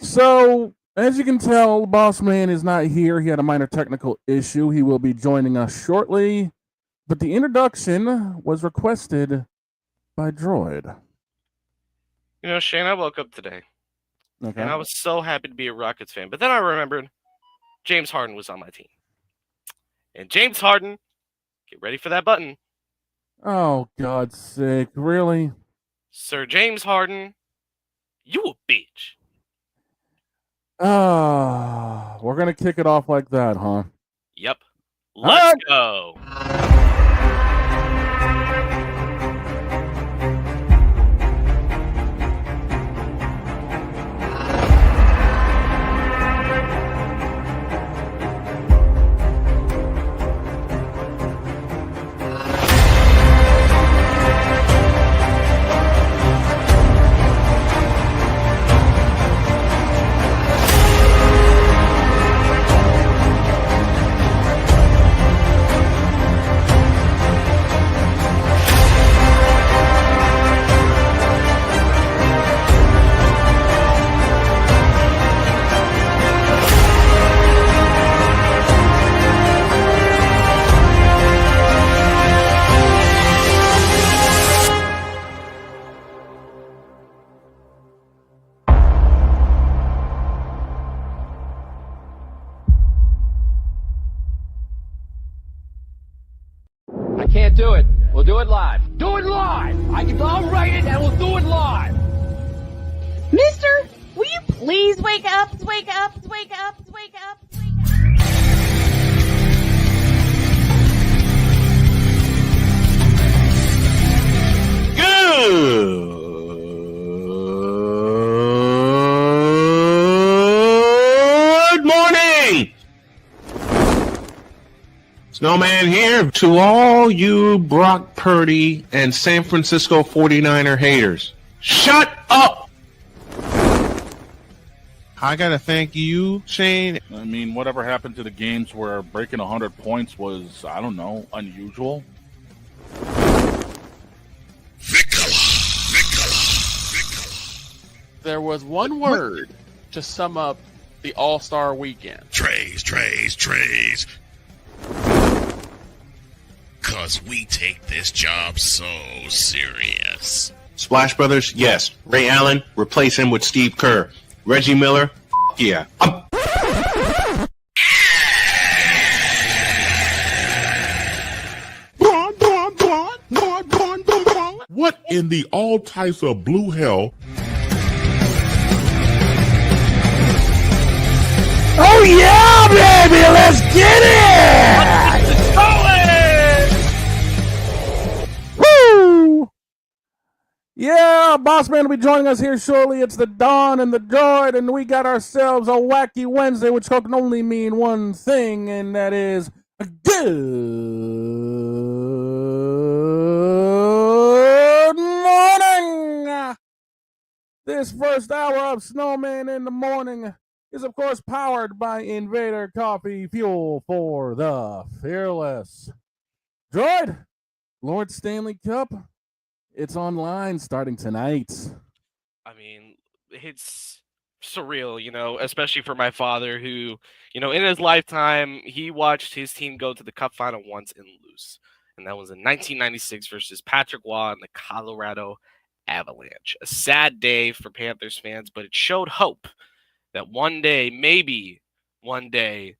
So, as you can tell, Boss Man is not here. He had a minor technical issue. He will be joining us shortly. But the introduction was requested by Droid. You know, Shane, I woke up today, Okay. and I was so happy to be a Rockets fan. But then I remembered James Harden was on my team. And James Harden, get ready for that button. Oh, God's sake. Really? Sir James Harden, you a bitch. We're going to kick it off like that, huh? Yep. Let's go. Can't do it. We'll do it live. Do it live! I'll write it and we'll do it live! Mister, will you please wake up, wake up, wake up, wake up, wake up? Good morning! Snowman here to all you Brock Purdy and San Francisco 49er haters. Shut up! I gotta thank you, Shane. I mean, whatever happened to the games where breaking 100 points was, I don't know, unusual? There was one word to sum up the All-Star weekend. Trays. Cause we take this job so serious. Splash Brothers, yes. Ray Allen, replace him with Steve Kerr. Reggie Miller, yeah. What in the all types of blue hell? Oh, yeah, baby! Let's get it! Woo! Yeah, Boss Man will be joining us here shortly. It's the Dawn and the Droid, and we got ourselves a Wacky Wednesday, which can only mean one thing, and that is good morning! This first hour of Snowman in the Morning is, of course, powered by Invader Coffee, fuel for the fearless. Droid, Lord Stanley Cup, it's online starting tonight. I mean, it's surreal, you know, especially for my father who, you know, in his lifetime, he watched his team go to the Cup Final once and lose. And that was in 1996 versus Patrick Waugh and the Colorado Avalanche. A sad day for Panthers fans, but it showed hope that one day, maybe one day,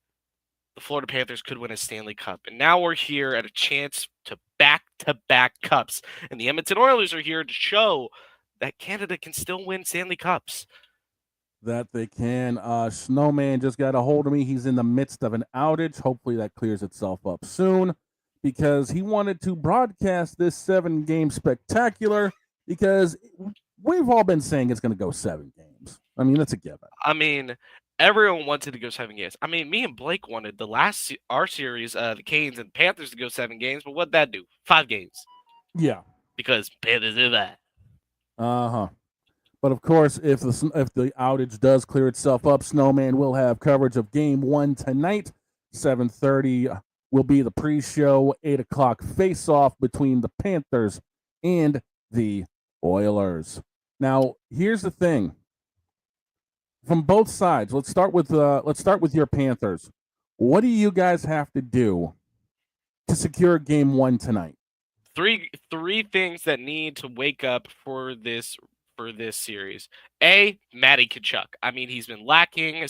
the Florida Panthers could win a Stanley Cup. And now we're here at a chance to back-to-back cups. And the Edmonton Oilers are here to show that Canada can still win Stanley Cups. That they can. Snowman just got a hold of me. He's in the midst of an outage. Hopefully that clears itself up soon, because he wanted to broadcast this 7-game spectacular, because we've all been saying it's going to go 7 games. I mean, that's a given. I mean, everyone wanted to go 7 games. I mean, me and Blake wanted our series, the Canes and Panthers, to go 7 games, but what'd that do? 5 games. Yeah. Because Panthers did that. Uh-huh. But of course, if the outage does clear itself up, Snowman will have coverage of Game 1 tonight. 7:30 will be the pre-show. 8 o'clock face-off between the Panthers and the Oilers. Now, here's the thing. from both sides. Let's start with your Panthers. What do you guys have to do to secure game 1 tonight? Three things that need to wake up for this series. A, Matty Tkachuk. I mean, he's been lacking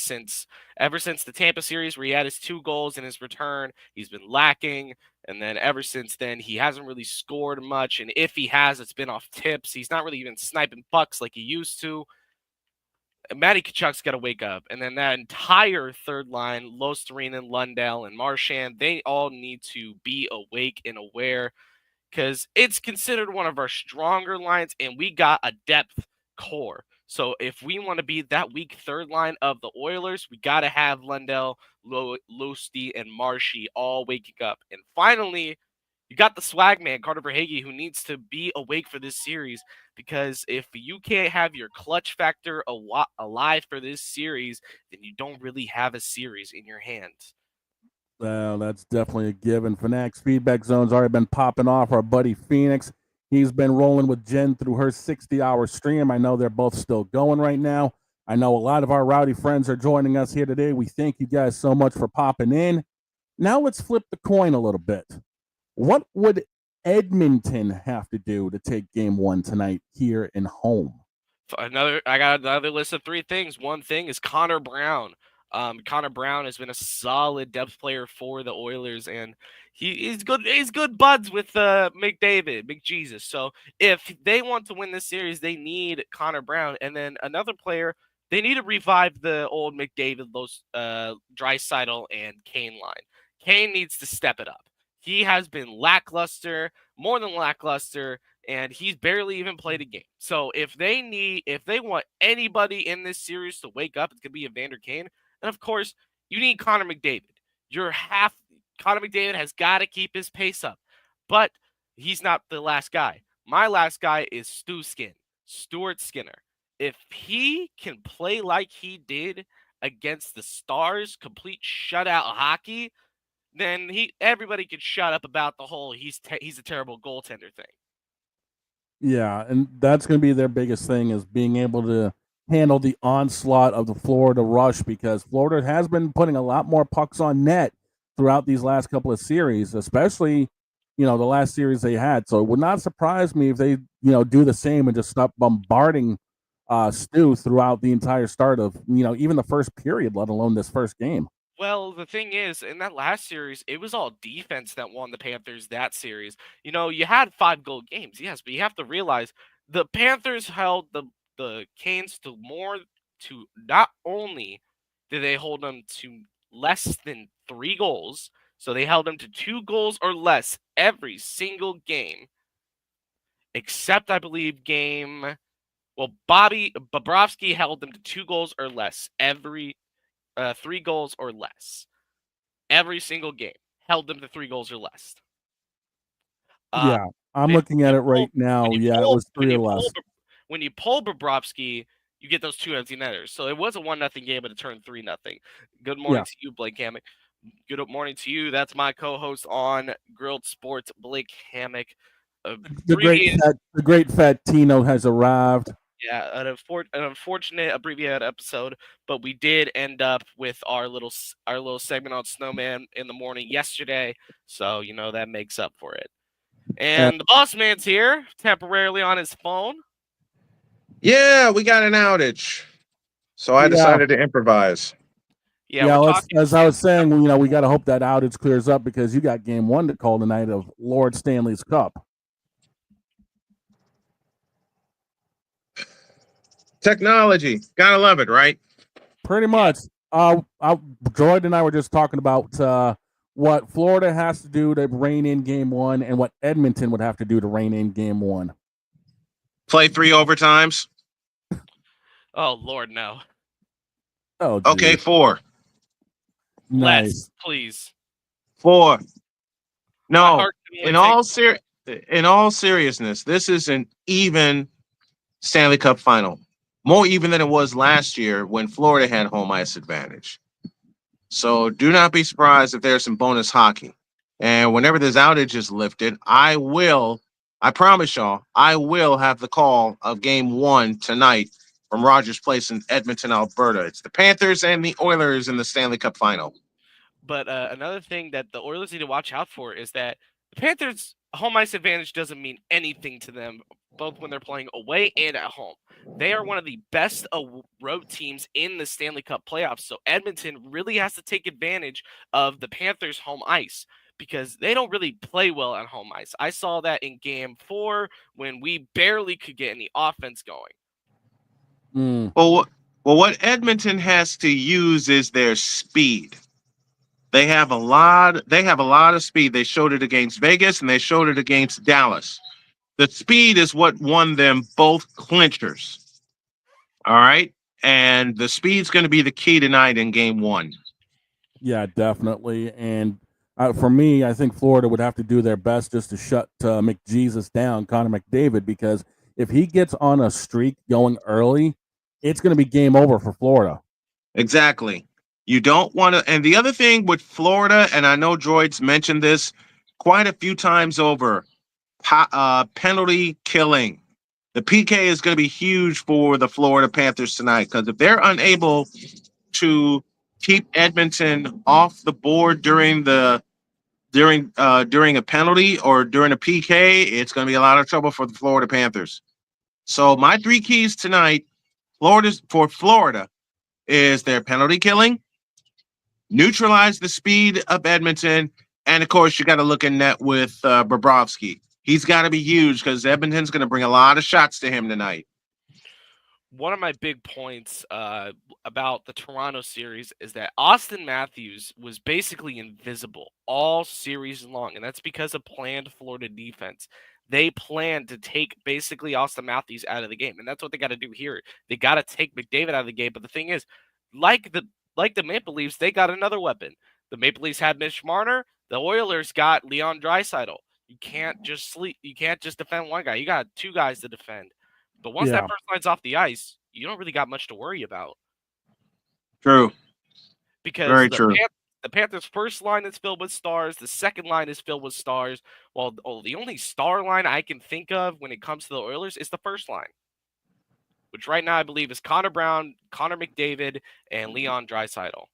ever since the Tampa series where he had his 2 goals in his return. He's been lacking, and then ever since then, he hasn't really scored much. And if he has, it's been off tips. He's not really even sniping pucks like he used to. Matty Tkachuk's got to wake up. And then that entire third line, Losterinen, Lundell, and Marchand, they all need to be awake and aware, because it's considered one of our stronger lines, and we got a depth core. So if we want to be that weak third line of the Oilers, we got to have Lundell, Losty, and Marshy all waking up. And finally, you got the swag man, Carter Verhaeghe, who needs to be awake for this series, because if you can't have your clutch factor alive for this series, then you don't really have a series in your hands. Well, that's definitely a given. Fanatics feedback zone's already been popping off. Our buddy Phoenix, he's been rolling with Jen through her 60-hour stream. I know they're both still going right now. I know a lot of our rowdy friends are joining us here today. We thank you guys so much for popping in. Now let's flip the coin a little bit. What would Edmonton have to do to take game 1 tonight here in home? I got another list of 3 things. One thing is Connor Brown. Connor Brown has been a solid depth player for the Oilers, and he's good. He's good buds with McJesus. So if they want to win this series, they need Connor Brown. And then another player, they need to revive the old McDavid, Draisaitl, and Kane line. Kane needs to step it up. He has been lackluster, more than lackluster, and he's barely even played a game. So if they want anybody in this series to wake up, it's gonna be Evander Kane. And of course, you need Connor McDavid. Connor McDavid has got to keep his pace up, but he's not the last guy. My last guy is Stuart Skinner. If he can play like he did against the Stars, complete shutout hockey, then everybody could shut up about the whole he's a terrible goaltender thing. Yeah, and that's going to be their biggest thing, is being able to handle the onslaught of the Florida rush, because Florida has been putting a lot more pucks on net throughout these last couple of series, especially, the last series they had. So it would not surprise me if they, do the same and just stop bombarding Stu throughout the entire start of, even the first period, let alone this first game. Well, the thing is, in that last series, it was all defense that won the Panthers that series. You had 5-goal games, yes, but you have to realize the Panthers held the Canes to not only did they hold them to less than 3 goals, so they held them to 2 goals or less every single game, except I believe Bobrovsky held them to 2 goals or less every 3 goals or less. Every single game held them to 3 goals or less. Yeah, I'm looking at it right now. Yeah, it was 3 or less. When you pull Bobrovsky, you get those 2 empty netters. So it was a 1-0 game, but it turned 3-0. Good morning to you, Blake Hammock. Good morning to you. That's my co-host on Grilled Sports, Blake Hammock. The great fat Tino has arrived. Yeah, an unfortunate abbreviated episode, but we did end up with our little segment on Snowman in the morning yesterday, so that makes up for it. And the boss man's here, temporarily on his phone. Yeah, we got an outage, so I decided to improvise. As I was saying, we got to hope that outage clears up, because you got game 1 to call tonight of Lord Stanley's Cup. Technology, gotta love it, right? Pretty much. Droid and I were just talking about what Florida has to do to rein in game 1 and what Edmonton would have to do to rein in game 1. Play 3 overtimes. Oh Lord, no. Oh, okay, 4. Nice. Less, please. 4. No, in all seriousness, this is an even Stanley Cup final. More even than it was last year when Florida had home ice advantage. So do not be surprised if there's some bonus hockey. And whenever this outage is lifted, I promise y'all, I will have the call of game 1 tonight from Rogers Place in Edmonton, Alberta. It's the Panthers and the Oilers in the Stanley Cup Final. But another thing that the Oilers need to watch out for is that the Panthers' home ice advantage doesn't mean anything to them, both when they're playing away and at home. They are one of the best road teams in the Stanley Cup playoffs. So Edmonton really has to take advantage of the Panthers' home ice because they don't really play well at home ice. I saw that in Game 4 when we barely could get any offense going. Well, what Edmonton has to use is their speed. They have a lot of speed. They showed it against Vegas and they showed it against Dallas. The speed is what won them both clinchers. All right. And the speed's going to be the key tonight in Game 1. Yeah, definitely. And for me, I think Florida would have to do their best just to shut McJesus down, Connor McDavid, because if he gets on a streak going early, it's going to be game over for Florida. Exactly. You don't want to. And the other thing with Florida, and I know Droid's mentioned this quite a few times over, penalty killing. The PK is going to be huge for the Florida Panthers tonight because if they're unable to keep Edmonton off the board during a penalty or during a PK, it's going to be a lot of trouble for the Florida Panthers. So my 3 keys tonight, Florida, is their penalty killing, neutralize the speed of Edmonton, and of course you got to look in net with Bobrovsky. He's got to be huge because Edmonton's going to bring a lot of shots to him tonight. One of my big points about the Toronto series is that Austin Matthews was basically invisible all series long, and that's because of planned Florida defense. They planned to take basically Austin Matthews out of the game, and that's what they got to do here. They got to take McDavid out of the game, but the thing is, like the Maple Leafs, they got another weapon. The Maple Leafs had Mitch Marner. The Oilers got Leon Draisaitl. You can't just defend one guy. You got 2 guys to defend. But once that first line's off the ice, you don't really got much to worry about. True. Because very true. The Panthers' first line is filled with stars. The second line is filled with stars. While the only star line I can think of when it comes to the Oilers is the first line, which right now I believe is Connor Brown, Connor McDavid, and Leon Draisaitl.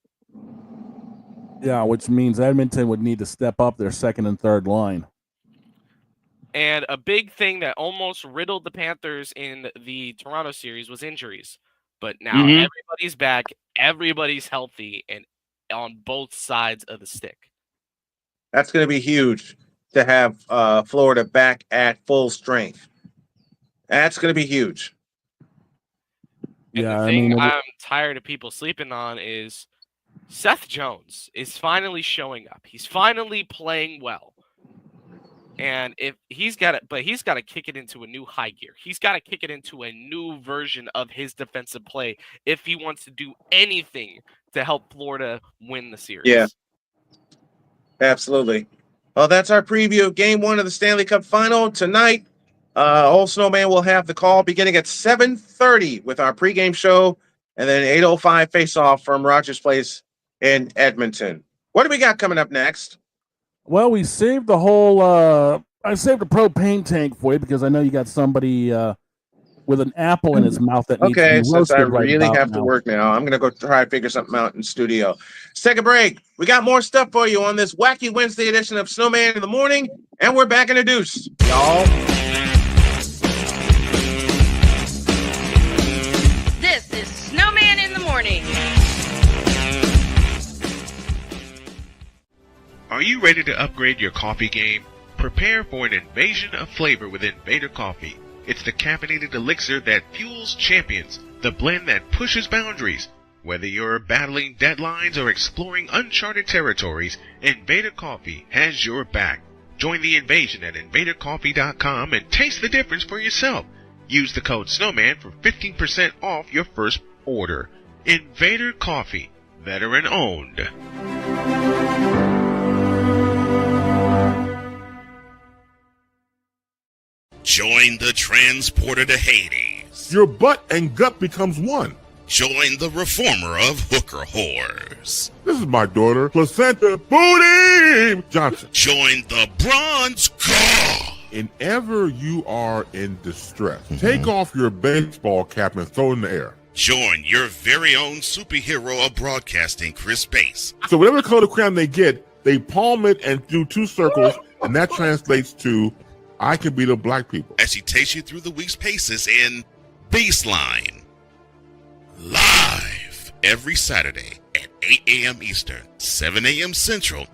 Yeah, which means Edmonton would need to step up their second and third line. And a big thing that almost riddled the Panthers in the Toronto series was injuries. But now everybody's back, everybody's healthy, and on both sides of the stick. That's going to be huge to have Florida back at full strength. That's going to be huge. And the thing I'm tired of people sleeping on is Seth Jones is finally showing up. He's finally playing well. And he's got to kick it into a new high gear. He's got to kick it into a new version of his defensive play if he wants to do anything to help Florida win the series. Yeah, absolutely. Well, that's our preview of Game 1 of the Stanley Cup Final tonight. Old Snowman will have the call beginning at 7:30 with our pregame show, and then 8:05 face-off from Rogers Place in Edmonton. What do we got coming up next? Well, we saved the whole I saved a propane tank for you because I know you got somebody with an apple in his mouth that needs to be roasted. Since I really right have to work now, I'm going to go try to figure something out in studio. Let's take a break. We got more stuff for you on this wacky Wednesday edition of Snowman in the Morning, and we're back in the deuce, y'all. This is Snowman in the Morning. Are you ready to upgrade your coffee game? Prepare for an invasion of flavor with Invader Coffee. It's the caffeinated elixir that fuels champions, the blend that pushes boundaries. Whether you're battling deadlines or exploring uncharted territories, Invader Coffee has your back. Join the invasion at invadercoffee.com and taste the difference for yourself. Use the code SNOWMAN for 15% off your first order. Invader Coffee, veteran owned. Join the transporter to Hades. Your butt and gut becomes one. Join the reformer of hooker whores. This is my daughter, Placenta Booty Johnson. Join the bronze god. whenever you are in distress, take off your baseball cap and throw it in the air. Join your very own superhero of broadcasting, Chris Bass. So whatever color crayon they get, they palm it and do 2 circles, and that translates to, I can beat up black people. As he takes you through the week's paces in Baseline. Live every Saturday at 8 a.m. Eastern, 7 a.m. Central,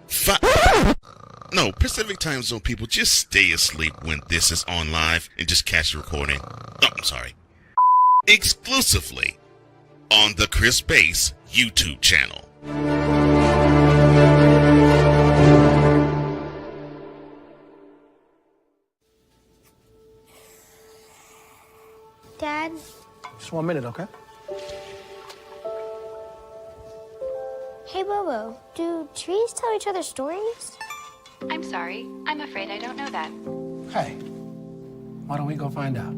Pacific Time Zone people, just stay asleep when this is on live and just catch the recording. Oh, I'm sorry. Exclusively on the Chris Bass YouTube channel. Dad? Just 1 minute, okay? Hey, Bobo, do trees tell each other stories? I'm sorry. I'm afraid I don't know that. Hey, why don't we go find out?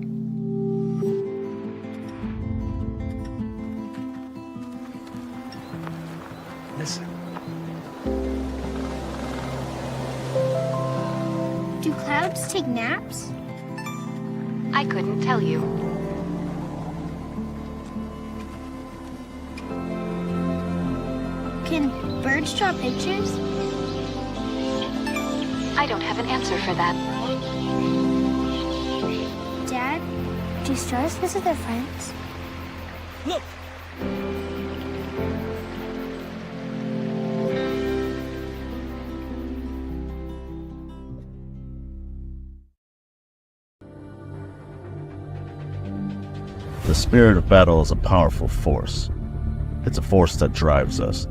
Listen. Do clouds take naps? I couldn't tell you. Can birds draw pictures? I don't have an answer for that. Dad, do stars visit their friends? Look! The spirit of battle is a powerful force. It's a force that drives us,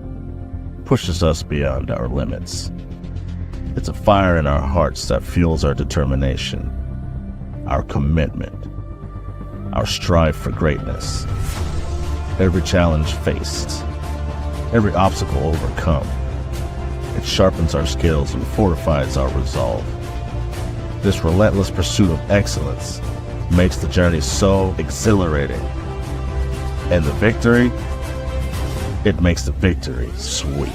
pushes us beyond our limits. It's a fire in our hearts that fuels our determination, our commitment, our strive for greatness. Every challenge faced, every obstacle overcome, it sharpens our skills and fortifies our resolve. This relentless pursuit of excellence makes the journey so exhilarating. And the victory, it makes the victory sweet.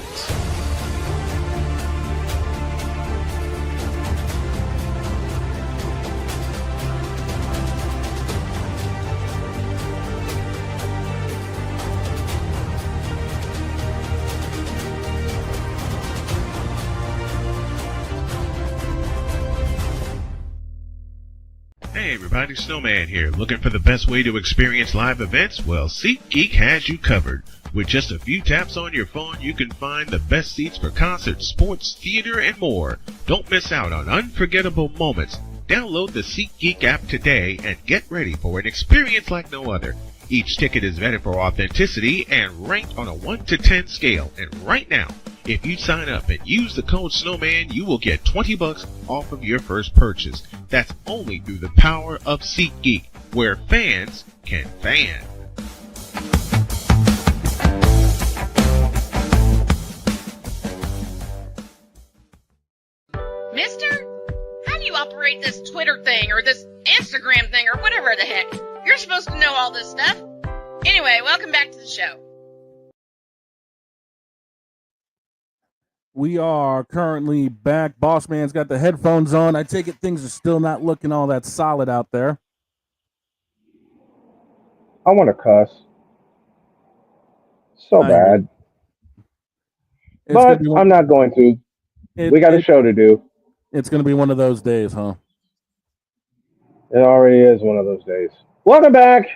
Hey everybody, Snowman here. Looking for the best way to experience live events? Well, SeatGeek has you covered. With just a few taps on your phone, you can find the best seats for concerts, sports, theater, and more. Don't miss out on unforgettable moments. Download the SeatGeek app today and get ready for an experience like no other. Each ticket is vetted for authenticity and ranked on a 1 to 10 scale. And right now, if you sign up and use the code SNOWMAN, you will get $20 off of your first purchase. That's only through the power of SeatGeek, where fans can fan. Mister, how do you operate this Twitter thing or this Instagram thing or whatever the heck? You're supposed to know all this stuff. Anyway, welcome back to the show. We are currently back. Boss Man's got the headphones on. I take it things are still not looking all that solid out there. I want to cuss. So bad. But I'm not going to. We got a show to do. It's going to be one of those days, huh? It already is one of those days. Welcome back.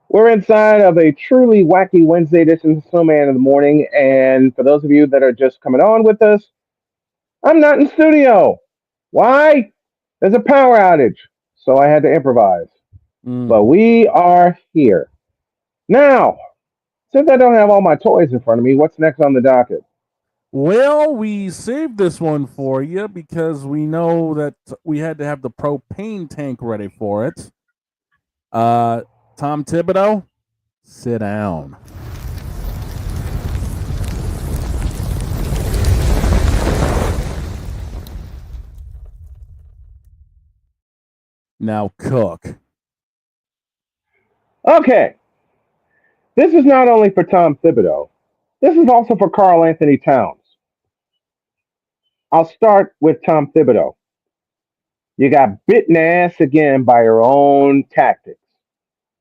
We're inside of a truly wacky Wednesday edition of Snowman in the Morning. And for those of you that are just coming on with us, I'm not in studio. Why? There's a power outage. So I had to improvise. But we are here. Now, since I don't have all my toys in front of me, what's next on the docket? Well, we saved this one for you because we know that we had to have the propane tank ready for it. Tom Thibodeau, sit down. Now cook. Okay. This is not only for Tom Thibodeau. This is also for Karl Anthony Towns. I'll start with Tom Thibodeau. You got bitten ass again by your own tactics,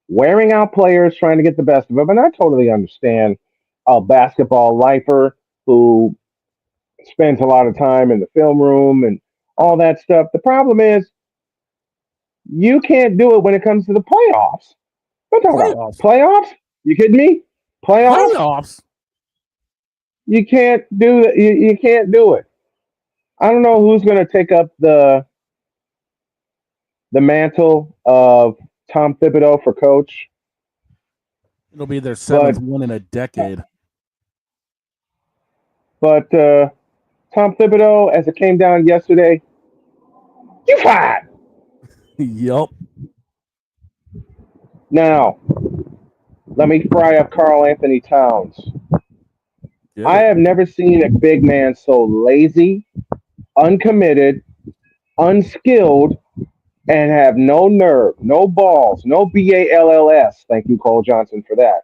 wearing out players, trying to get the best of them. And I totally understand a basketball lifer who spends a lot of time in the film room and all that stuff. The problem is you can't do it when it comes to the playoffs. Don't talk about playoffs. You kidding me? Playoffs? You can't do it. You can't do it. I don't know who's going to take up the mantle of Tom Thibodeau for coach. It'll be their seventh one in a decade. But Tom Thibodeau, as it came down yesterday, you fired. Yup. Now, let me fry up Karl Anthony Towns. I have never seen a big man so lazy, uncommitted, unskilled, and have no nerve, no balls, no BALLS. Thank you, Cole Johnson, for that.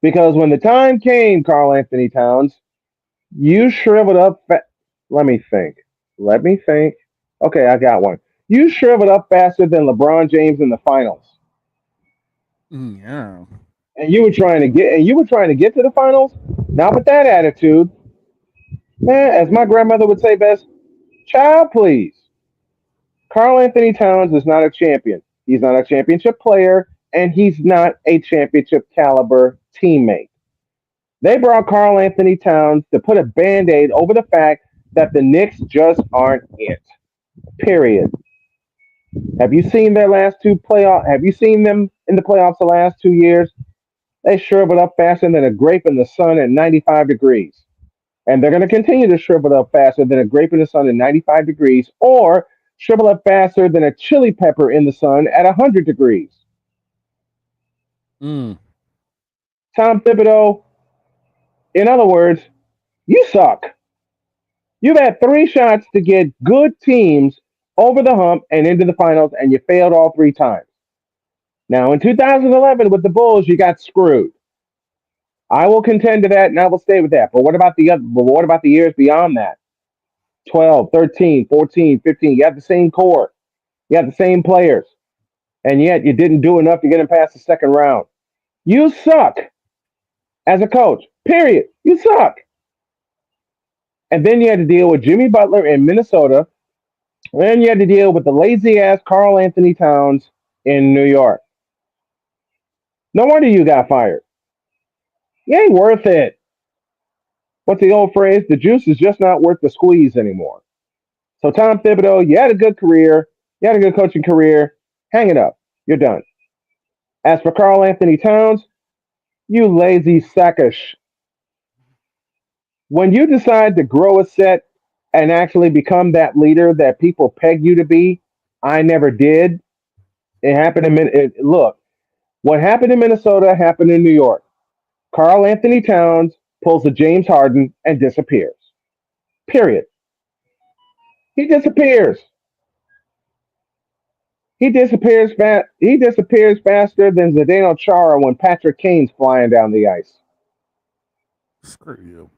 Because when the time came, Karl Anthony Towns, you shriveled up. Let me think. Okay, I got one. You shriveled up faster than LeBron James in the finals. Yeah. And you were trying to get to the finals. Not with that attitude, man. As my grandmother would say best, child, please. Karl Anthony Towns is not a champion. He's not a championship player, and he's not a championship caliber teammate. They brought Karl Anthony Towns to put a Band-Aid over the fact that the Knicks just aren't it. Period. Have you seen their last two playoffs? Have you seen them in the playoffs the last 2 years? They shriveled up faster than a grape in the sun at 95 degrees. And they're going to continue to shrivel up faster than a grape in the sun at 95 degrees, or shrivel up faster than a chili pepper in the sun at 100 degrees. Tom Thibodeau, in other words, you suck. You've had 3 shots to get good teams over the hump and into the finals, and you failed all 3 times. Now, in 2011 with the Bulls, you got screwed. I will contend to that, and I will stay with that. But what about the years beyond that? 12, 13, 14, 15. You have the same core. You have the same players. And yet you didn't do enough to get them past the second round. You suck as a coach. Period. You suck. And then you had to deal with Jimmy Butler in Minnesota. And then you had to deal with the lazy-ass Karl Anthony Towns in New York. No wonder you got fired. You ain't worth it. What's the old phrase? The juice is just not worth the squeeze anymore. So Tom Thibodeau, you had a good career. You had a good coaching career. Hang it up. You're done. As for Karl Anthony Towns, you lazy sack of When you decide to grow a set and actually become that leader that people peg you to be, I never did. It happened in look, what happened in Minnesota happened in New York. Karl Anthony Towns pulls a James Harden and disappears. Period. He disappears. He disappears faster than Zdeno Chara when Patrick Kane's flying down the ice. Screw you.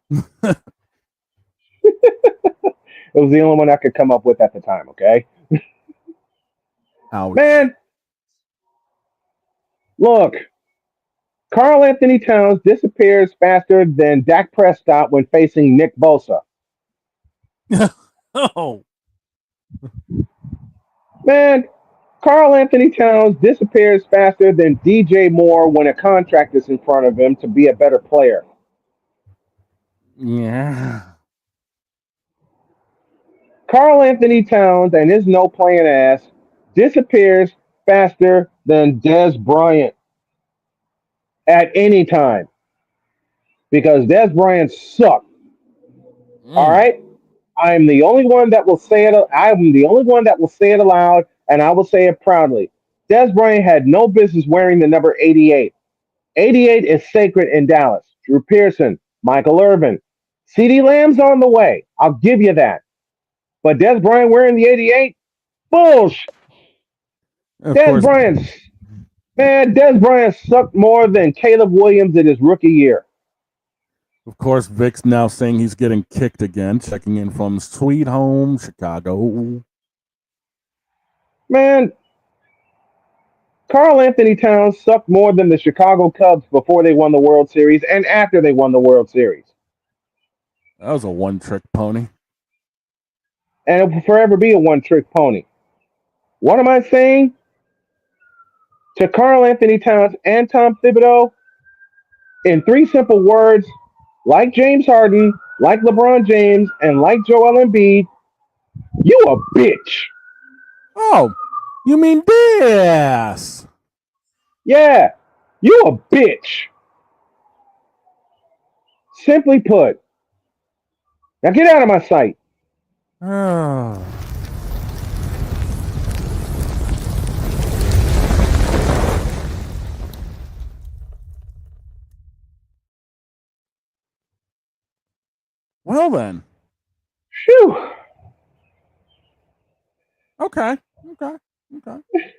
It was the only one I could come up with at the time, okay? Ouch. Man, look, Karl Anthony Towns disappears faster than Dak Prescott when facing Nick Bosa. Oh. Man, Karl Anthony Towns disappears faster than DJ Moore when a contract is in front of him to be a better player. Yeah. Karl Anthony Towns and his no-playing ass disappears faster than Des Bryant at any time. Because Des Bryant sucked. All right? I'm the only one that will say it. I'm the only one that will say it aloud, and I will say it proudly. Des Bryant had no business wearing the number 88. 88 is sacred in Dallas. Drew Pearson, Michael Irvin, CeeDee Lamb's on the way. I'll give you that. But Des Bryant wearing the 88? Bullshit. Des Bryant sucked more than Caleb Williams in his rookie year. Of course, Vic's now saying he's getting kicked again, checking in from Sweet Home, Chicago. Man, Karl Anthony Towns sucked more than the Chicago Cubs before they won the World Series and after they won the World Series. That was a one-trick pony. And it will forever be a one-trick pony. What am I saying? To Karl Anthony Towns and Tom Thibodeau, in 3 simple words, like James Harden, like LeBron James, and like Joel Embiid, you a bitch. Oh, you mean this? Yeah, you a bitch. Simply put. Now get out of my sight. Oh. Well then. Phew. Okay.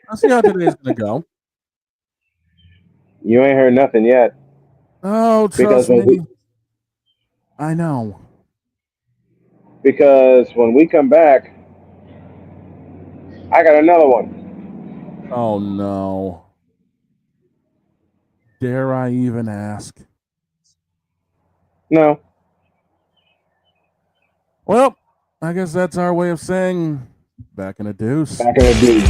I'll see how today's gonna go. You ain't heard nothing yet. Oh, trust me. I know. Because when we come back, I got another one. Oh no. Dare I even ask? No. Well, I guess that's our way of saying back in a deuce. Back in a deuce.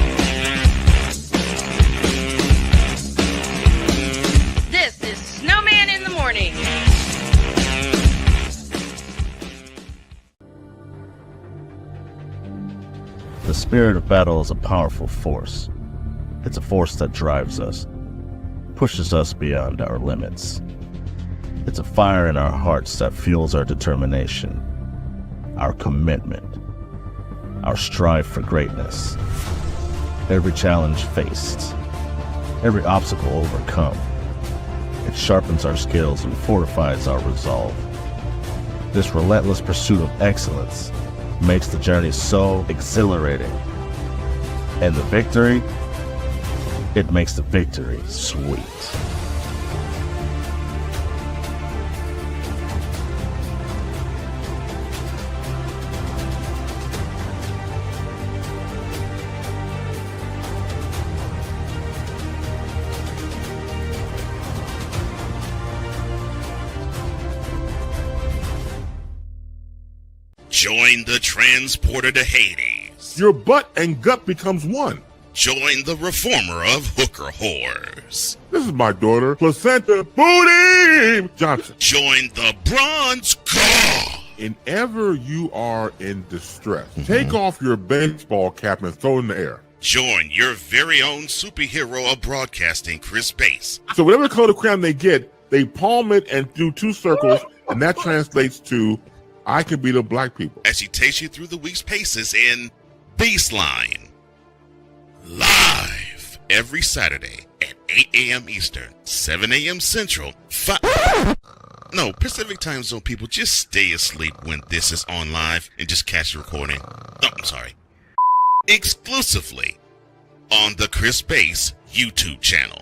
This is Snowman in the Morning. The spirit of battle is a powerful force. It's a force that drives us, pushes us beyond our limits. It's a fire in our hearts that fuels our determination, our commitment, our strive for greatness. Every challenge faced, every obstacle overcome, it sharpens our skills and fortifies our resolve. This relentless pursuit of excellence makes the journey so exhilarating. And the victory, it makes the victory sweet. Join the transporter to Hades. Your butt and gut becomes one. Join the reformer of hooker whores. This is my daughter, Placenta Booty Johnson. Join the bronze car. Whenever you are in distress, take off your baseball cap and throw it in the air. Join your very own superhero of broadcasting, Chris Bass. So whatever color crayon they get, they palm it and do 2 circles, and that translates to I can beat up black people. As he takes you through the week's paces in Baseline. Live every Saturday at 8 a.m. Eastern, 7 a.m. Central, Pacific Time Zone people, just stay asleep when this is on live and just catch the recording. Exclusively on the Chris Bass YouTube channel.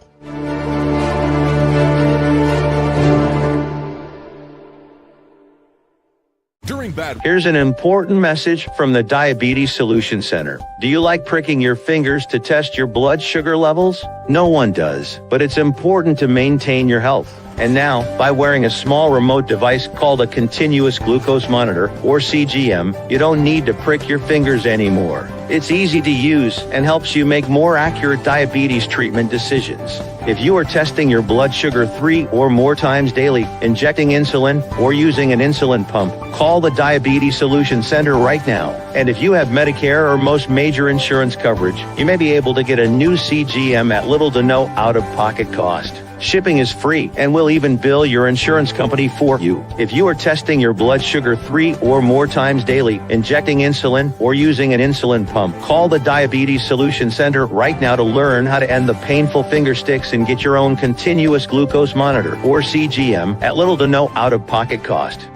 Here's an important message from the Diabetes Solution Center. Do you like pricking your fingers to test your blood sugar levels? No one does, but it's important to maintain your health. And now, by wearing a small remote device called a continuous glucose monitor, or CGM, you don't need to prick your fingers anymore. It's easy to use and helps you make more accurate diabetes treatment decisions. If you are testing your blood sugar 3 or more times daily, injecting insulin, or using an insulin pump, call the Diabetes Solution Center right now. And if you have Medicare or most major insurance coverage, you may be able to get a new CGM at little to no out-of-pocket cost. Shipping is free, and we'll even bill your insurance company for you. If you are testing your blood sugar 3 or more times daily, injecting insulin, or using an insulin pump, call the Diabetes Solution Center right now to learn how to end the painful finger sticks and get your own continuous glucose monitor, or CGM, at little to no out-of-pocket cost.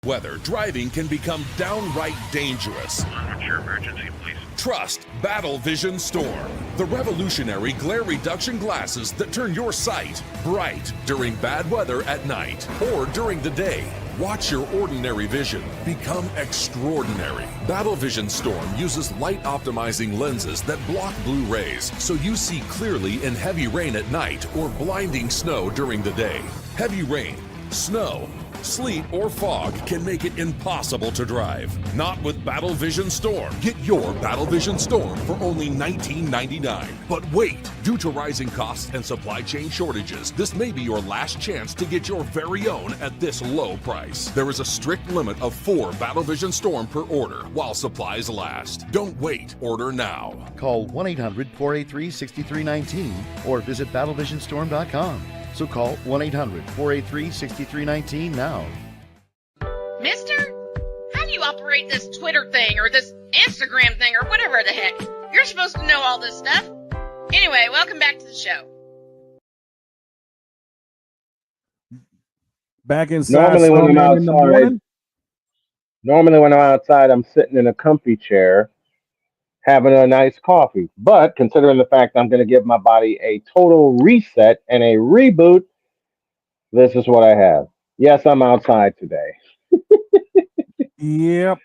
weather, driving can become downright dangerous. What's your emergency, please? Trust Battle Vision Storm, the revolutionary glare reduction glasses that turn your sight bright during bad weather at night or during the day. Watch your ordinary vision become extraordinary. Battle Vision Storm uses light optimizing lenses that block blue rays so you see clearly in heavy rain at night or blinding snow during the day. Heavy rain, snow, sleet, or fog can make it impossible to drive. Not with Battle Vision Storm. Get your Battle Vision Storm for only $19.99. But wait, due to rising costs and supply chain shortages, this may be your last chance to get your very own at this low price. There is a strict limit of 4 Battle Vision Storm per order while supplies last. Don't wait, order now. Call 1-800-483-6319 or visit battlevisionstorm.com. So call 1-800-483-6319 now. Mister, how do you operate this Twitter thing or this Instagram thing or whatever the heck? You're supposed to know all this stuff. Anyway, welcome back to the show. Back inside. Normally when I'm outside, I'm sitting in a comfy chair having a nice coffee. But considering the fact I'm going to give my body a total reset and a reboot, this is what I have. Yes, I'm outside today. Yep.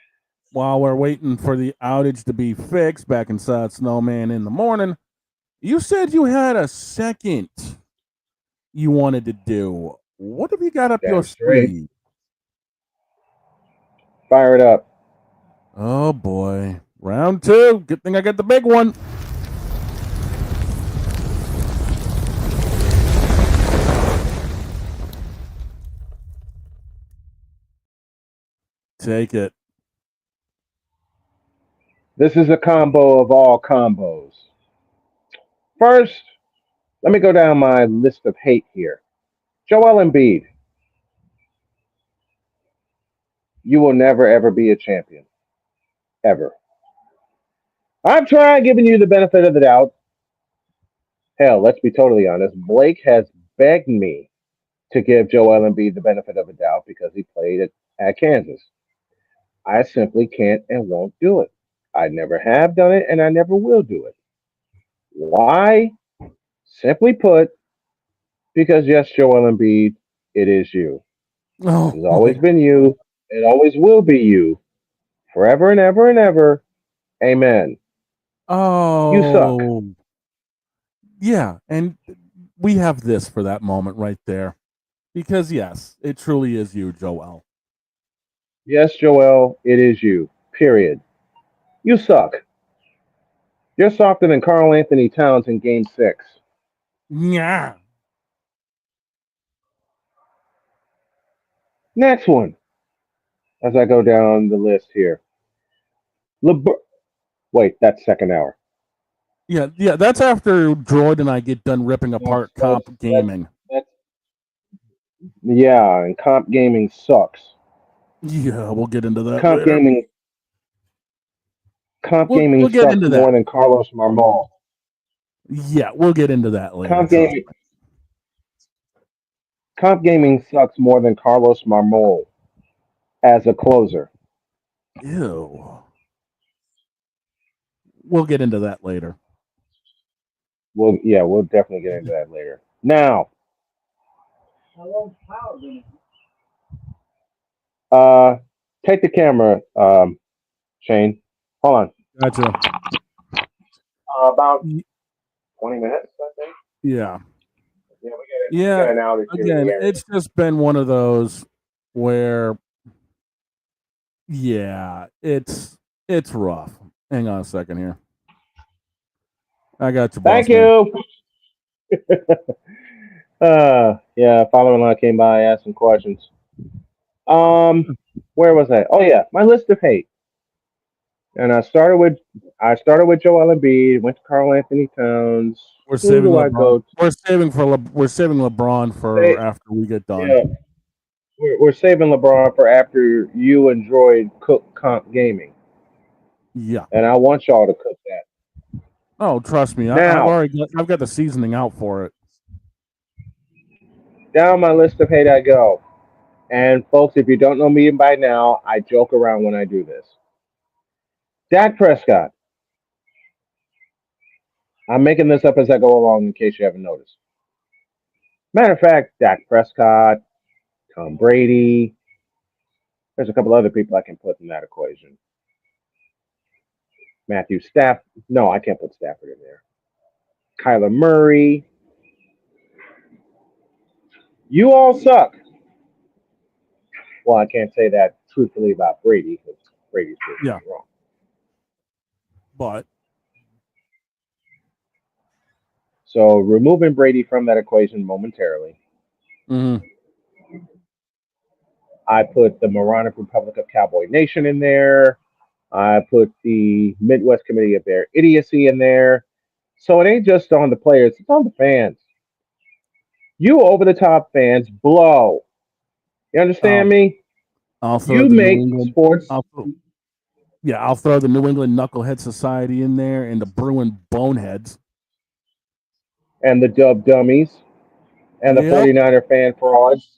While we're waiting for the outage to be fixed back inside Snowman in the morning, you said you had a second you wanted to do. What have you got up your sleeve? Fire it up. Oh, boy. Round 2. Good thing I got the big one. Take it. This is a combo of all combos. First, let me go down my list of hate here. Joel Embiid. You will never, ever be a champion. Ever. I've tried giving you the benefit of the doubt. Hell, let's be totally honest. Blake has begged me to give Joel Embiid the benefit of the doubt because he played at Kansas. I simply can't and won't do it. I never have done it, and I never will do it. Why? Simply put, because yes, Joel Embiid, it is you. Oh, it's always been you. It always will be you. Forever and ever and ever. Amen. Oh. You suck. Yeah, and we have this for that moment right there. Because, yes, it truly is you, Joel. Yes, Joel, it is you. Period. You suck. You're softer than Karl Anthony Towns in Game 6. Yeah. Next one. As I go down the list here. Wait, that's second hour. Yeah, that's after Droid and I get done ripping apart comp gaming. Yeah, and comp gaming sucks. Yeah, we'll get into that Comp later. gaming sucks more than Carlos Marmol. Yeah, we'll get into that later. Comp gaming sucks more than Carlos Marmol as a closer. Ew. We'll get into that later. We'll definitely get into that later. Now, take the camera, Shane. Hold on. Gotcha. About 20 minutes, I think. Yeah. Yeah, we got an outage here. Again, it's just been one of those where, yeah, it's rough. Hang on a second here. I got you. Thank you. Yeah, father-in-law came by, asked some questions. Where was I? Oh yeah, my list of hate. And I started with Joel Embiid, went to Karl Anthony Towns. We're saving LeBron. We're saving LeBron for after we get done. Yeah. We're saving LeBron for after you enjoyed Cook Comp Gaming. Yeah. And I want y'all to cook that. Oh, trust me. I've got the seasoning out for it. Down my list of hate I go. And folks, if you don't know me by now, I joke around when I do this. Dak Prescott. I'm making this up as I go along in case you haven't noticed. Matter of fact, Dak Prescott, Tom Brady. There's a couple other people I can put in that equation. Matthew Stafford. No, I can't put Stafford in there. Kyler Murray. You all suck. Well, I can't say that truthfully about Brady because Brady's pretty wrong. But so removing Brady from that equation momentarily, I put the moronic Republic of Cowboy Nation in there. I put the Midwest Committee of their idiocy in there. So it ain't just on the players, it's on the fans. You over-the-top fans blow. You understand me? I'll throw You the make New England sports. I'll throw the New England Knucklehead Society in there and the Bruin Boneheads. And the Dub Dummies. And the 49er fan frauds.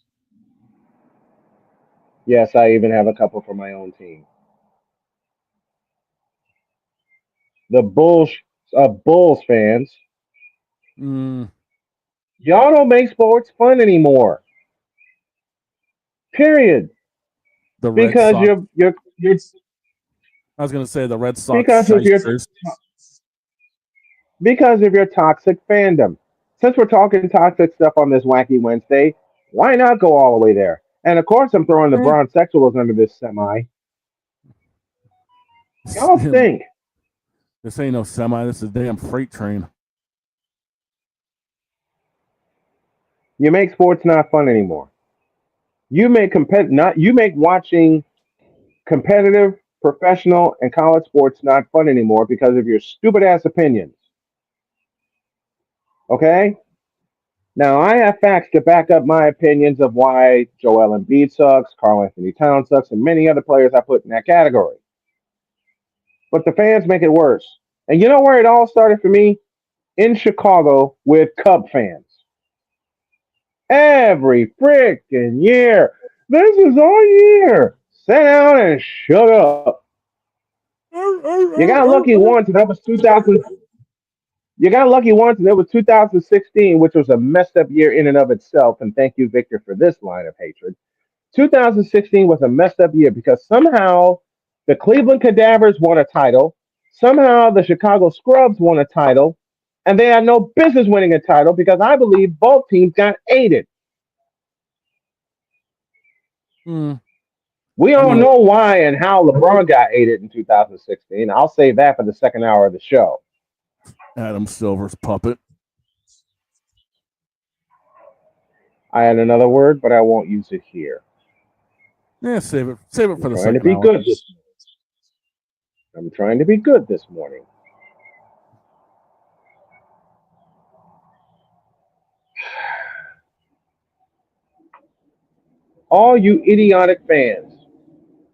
Yes, I even have a couple for my own team. The Bulls fans. Y'all don't make sports fun anymore. Period. The Red because Sox. you're I was going to say the Red Sox because of your toxic fandom. Since we're talking toxic stuff on this Wacky Wednesday, why not go all the way there? And of course, I'm throwing the brown sexuals under this semi. Y'all think this ain't no semi. This is a damn freight train. You make sports not fun anymore. You make watching competitive, professional, and college sports not fun anymore because of your stupid ass opinions. Okay? Now I have facts to back up my opinions of why Joel Embiid sucks, Karl Anthony Towns sucks, and many other players I put in that category. But the fans make it worse. And you know where it all started for me? In Chicago with Cub fans. Every freaking year. This is our year. Sit down and shut up. You got lucky once, and that was 2000. You got lucky once, and it was 2016, which was a messed up year in and of itself. And thank you, Victor, for this line of hatred. 2016 was a messed up year because somehow the Cleveland Cadavers won a title. Somehow the Chicago Scrubs won a title. And they had no business winning a title because I believe both teams got aided. We all know why and how LeBron got aided in 2016. I'll save that for the second hour of the show. Adam Silver's puppet. I had another word, but I won't use it here. Yeah, save it for the Trying to second be hour. good. I'm trying to be good this morning. All you idiotic fans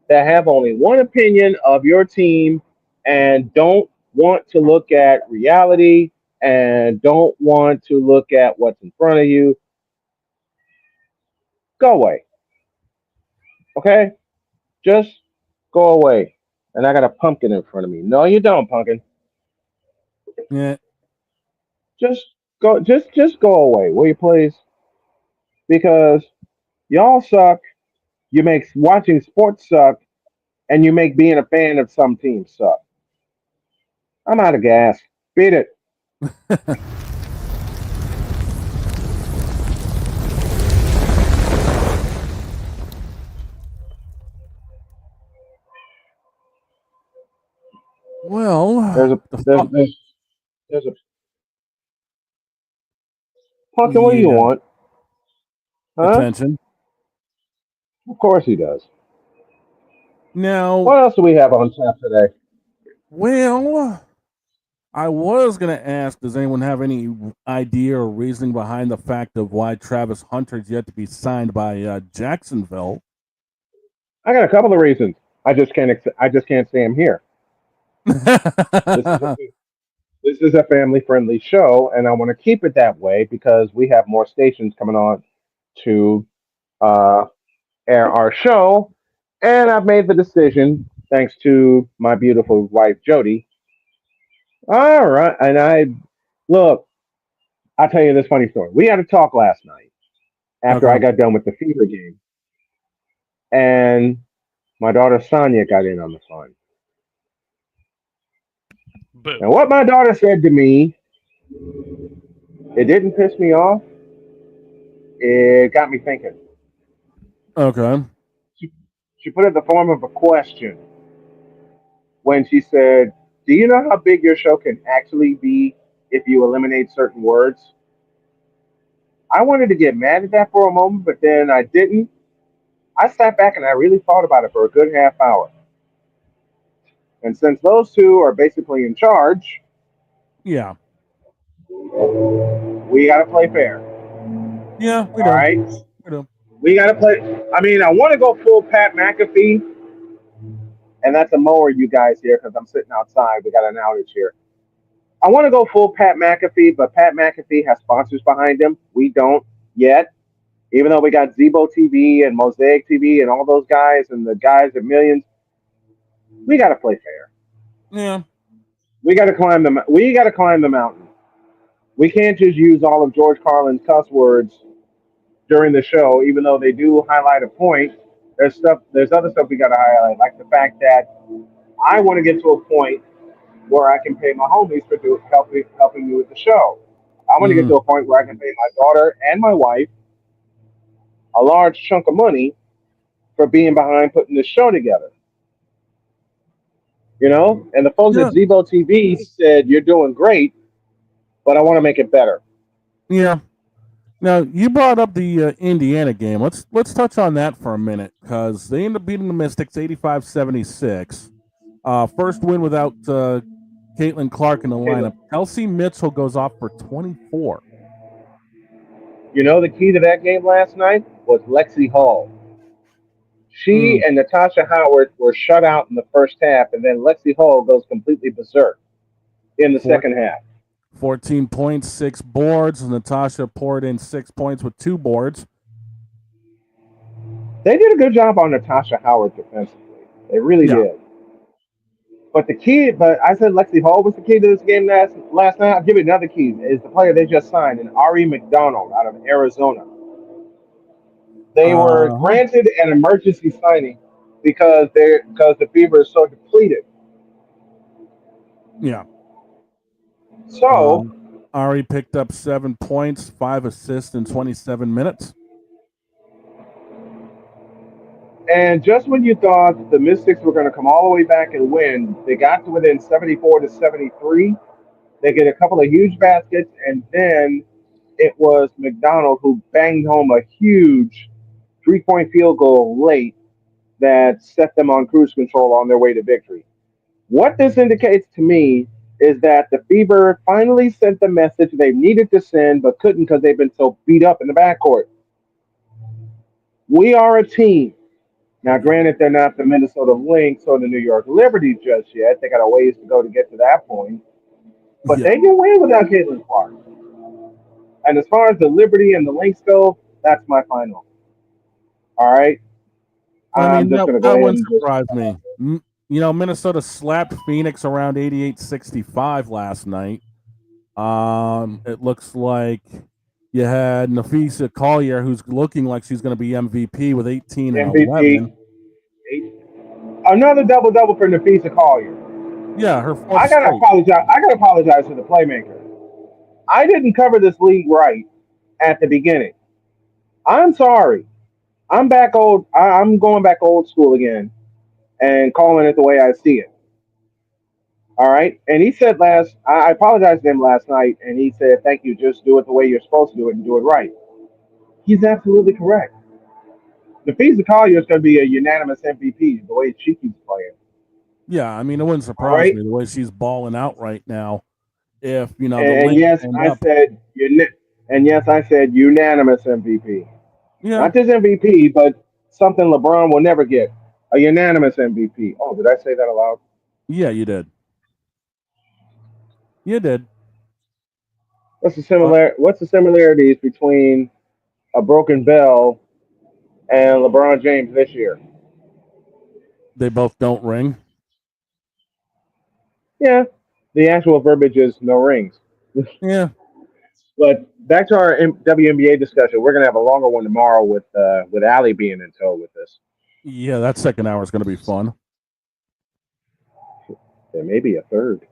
that have only one opinion of your team and don't want to look at reality and don't want to look at what's in front of you, go away. Okay? Just go away. And I got a pumpkin in front of me. No, you don't, pumpkin. Yeah. Just go away, will you please? Because y'all suck. You make watching sports suck, and you make being a fan of some teams suck. I'm out of gas. Beat it. Well, there's a pumpkin. What do you want? Huh? Attention. Of course he does. Now, what else do we have on tap today? Well, I was going to ask, does anyone have any idea or reasoning behind the fact of why Travis Hunter's yet to be signed by Jacksonville? I got a couple of reasons. I just can't say I'm here. This is a family-friendly show, and I want to keep it that way because we have more stations coming on to air our show, and I've made the decision, thanks to my beautiful wife Jody. All right, and I look. I'll tell you this funny story. We had a talk last night after I Okay. got done with the Fever game, and my daughter Sonia got in on the fun. Boo. And what my daughter said to me, it didn't piss me off. It got me thinking. Okay. She put it in the form of a question when she said, "Do you know how big your show can actually be if you eliminate certain words?" I wanted to get mad at that for a moment, but then I didn't. I sat back and I really thought about it for a good half hour. And since those two are basically in charge, Yeah. we got to play fair. Yeah, we All do. right? We do. We got to play. I mean, I want to go full Pat McAfee, and that's a mower, you guys, here, because I'm sitting outside. We got an outage here. I want to go full Pat McAfee, but Pat McAfee has sponsors behind him. We don't yet. Even though we got Zebo TV and Mosaic TV and all those guys and the guys at Millions, we got to play fair. Yeah. We got to climb the. We got to climb the mountain. We can't just use all of George Carlin's cuss words during the show, even though they do highlight a point. There's other stuff we got to highlight, like the fact that I want to get to a point where I can pay my homies for helping me with the show. I want to get to a point where I can pay my daughter and my wife a large chunk of money for being behind putting this show together. You know, and the folks Yeah. at Zebo TV said you're doing great, but I want to make it better. Yeah. Now you brought up the Indiana game. Let's touch on that for a minute because they ended up beating the Mystics 85-76. First win without Caitlin Clark in the lineup. Kelsey Mitchell goes off for 24. You know, the key to that game last night was Lexi Hall. She and Natasha Howard were shut out in the first half, and then Lexi Hall goes completely berserk in the second half. 14 points, 6 boards. Natasha poured in 6 points with 2 boards. They did a good job on Natasha Howard defensively. They really did. But I said Lexi Hall was the key to this game last night. I'll give you another key. Is the player they just signed, an Ari McDonald out of Arizona. They were granted an emergency signing because the Fever is so depleted. Yeah. So Ari picked up 7 points, 5 assists in 27 minutes. And just when you thought the Mystics were going to come all the way back and win, they got to within 74-73. They get a couple of huge baskets, and then it was McDonald who banged home a huge 3-point field goal late that set them on cruise control on their way to victory. What this indicates to me is that the Fever finally sent the message they needed to send but couldn't because they've been so beat up in the backcourt. We are a team. Now, granted, they're not the Minnesota Lynx or the New York Liberty just yet. They got a ways to go to get to that point. But they can win without Caitlin Clark. And as far as the Liberty and the Lynx go, that's my final. All right? I mean, just going to go that ahead wouldn't and surprise me. You know, Minnesota slapped Phoenix around 88-65 last night. It looks like you had Nafisa Collier, who's looking like she's going to be MVP with 18 and 11. Another double-double for Nafisa Collier. Yeah, her fourth I gotta apologize to the playmaker. I didn't cover this league right at the beginning. I'm sorry. I'm going back old school again and calling it the way I see it. All right. And he said I apologized to him last night, and he said, "Thank you. Just do it the way you're supposed to do it and do it right." He's absolutely correct. Nafisa Collier is going to be a unanimous MVP the way she keeps playing. Yeah, I mean, it wouldn't surprise me the way she's balling out right now. If the and yes, I said unanimous MVP. Yeah. Not just MVP, but something LeBron will never get. A unanimous MVP. Oh, did I say that aloud? Yeah, you did. You did. What's the similarities between a broken bell and LeBron James this year. They both don't ring. Yeah, the actual verbiage is no rings. Yeah. But back to our WNBA discussion, we're gonna have a longer one tomorrow with Allie being in tow with us. Yeah, that second hour is going to be fun. There may be a third.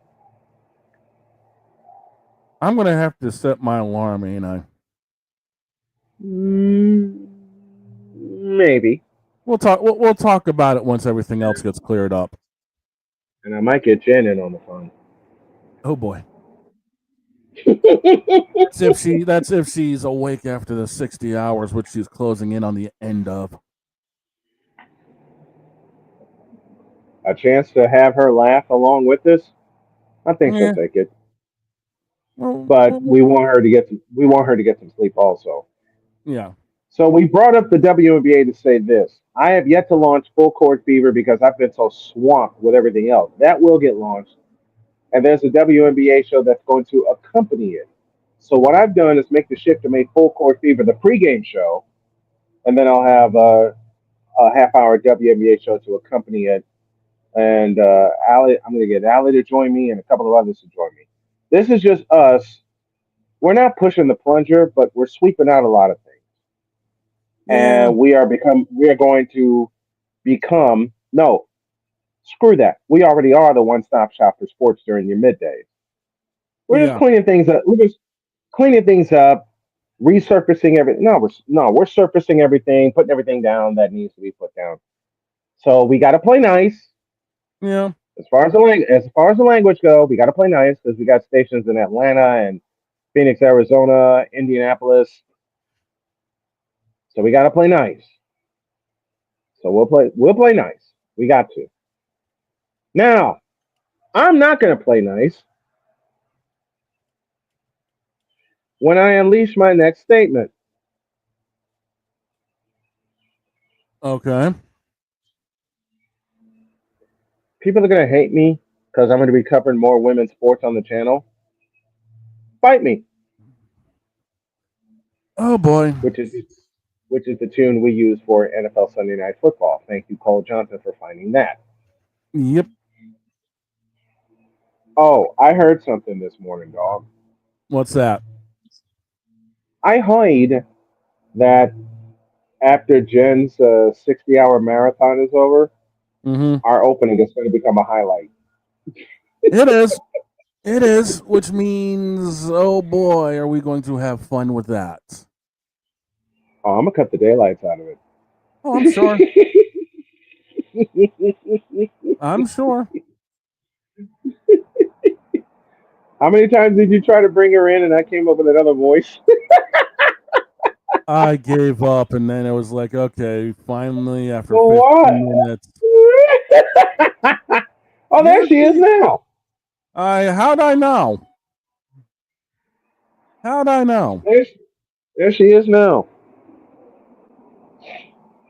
I'm going to have to set my alarm, ain't I? Maybe. We'll talk. We'll talk about it once everything else gets cleared up. And I might get Jen in on the phone. Oh boy. That's if she's awake after the 60 hours, which she's closing in on the end of. A chance to have her laugh along with us. I think she'll take it. But we want her to get some sleep also. Yeah. So we brought up the WNBA to say this. I have yet to launch Full Court Fever because I've been so swamped with everything else. That will get launched. And there's a WNBA show that's going to accompany it. So what I've done is make the shift to make Full Court Fever the pregame show, and then I'll have a half-hour WNBA show to accompany it. And Allie, I'm going to get Allie to join me and a couple of others to join me. This is just us. We're not pushing the plunger, but we're sweeping out a lot of things. Yeah. And we are going to become no, screw that. We already are the one-stop shop for sports during your middays. We're just cleaning things up. We're just cleaning things up, resurfacing everything. We're surfacing everything, putting everything down that needs to be put down. So we got to play nice. Yeah. As far as the language go, we got to play nice because we got stations in Atlanta and Phoenix, Arizona, Indianapolis. So we got to play nice. So we'll play nice. We got to. Now, I'm not going to play nice when I unleash my next statement. Okay. People are going to hate me because I'm going to be covering more women's sports on the channel. Fight me. Oh boy. Which is the tune we use for NFL Sunday Night Football. Thank you, Cole Johnson, for finding that. Yep. Oh, I heard something this morning, dog. What's that? I heard that after Jen's 60-hour marathon is over, our opening is going to become a highlight. It is. It is, which means, oh boy, are we going to have fun with that? Oh, I'm going to cut the daylights out of it. Oh, I'm sure. I'm sure. How many times did you try to bring her in and I came up with another voice? I gave up, and then it was like, okay, finally, after 15 minutes. Oh, there she is now. How'd I know? How'd I know? There she is now.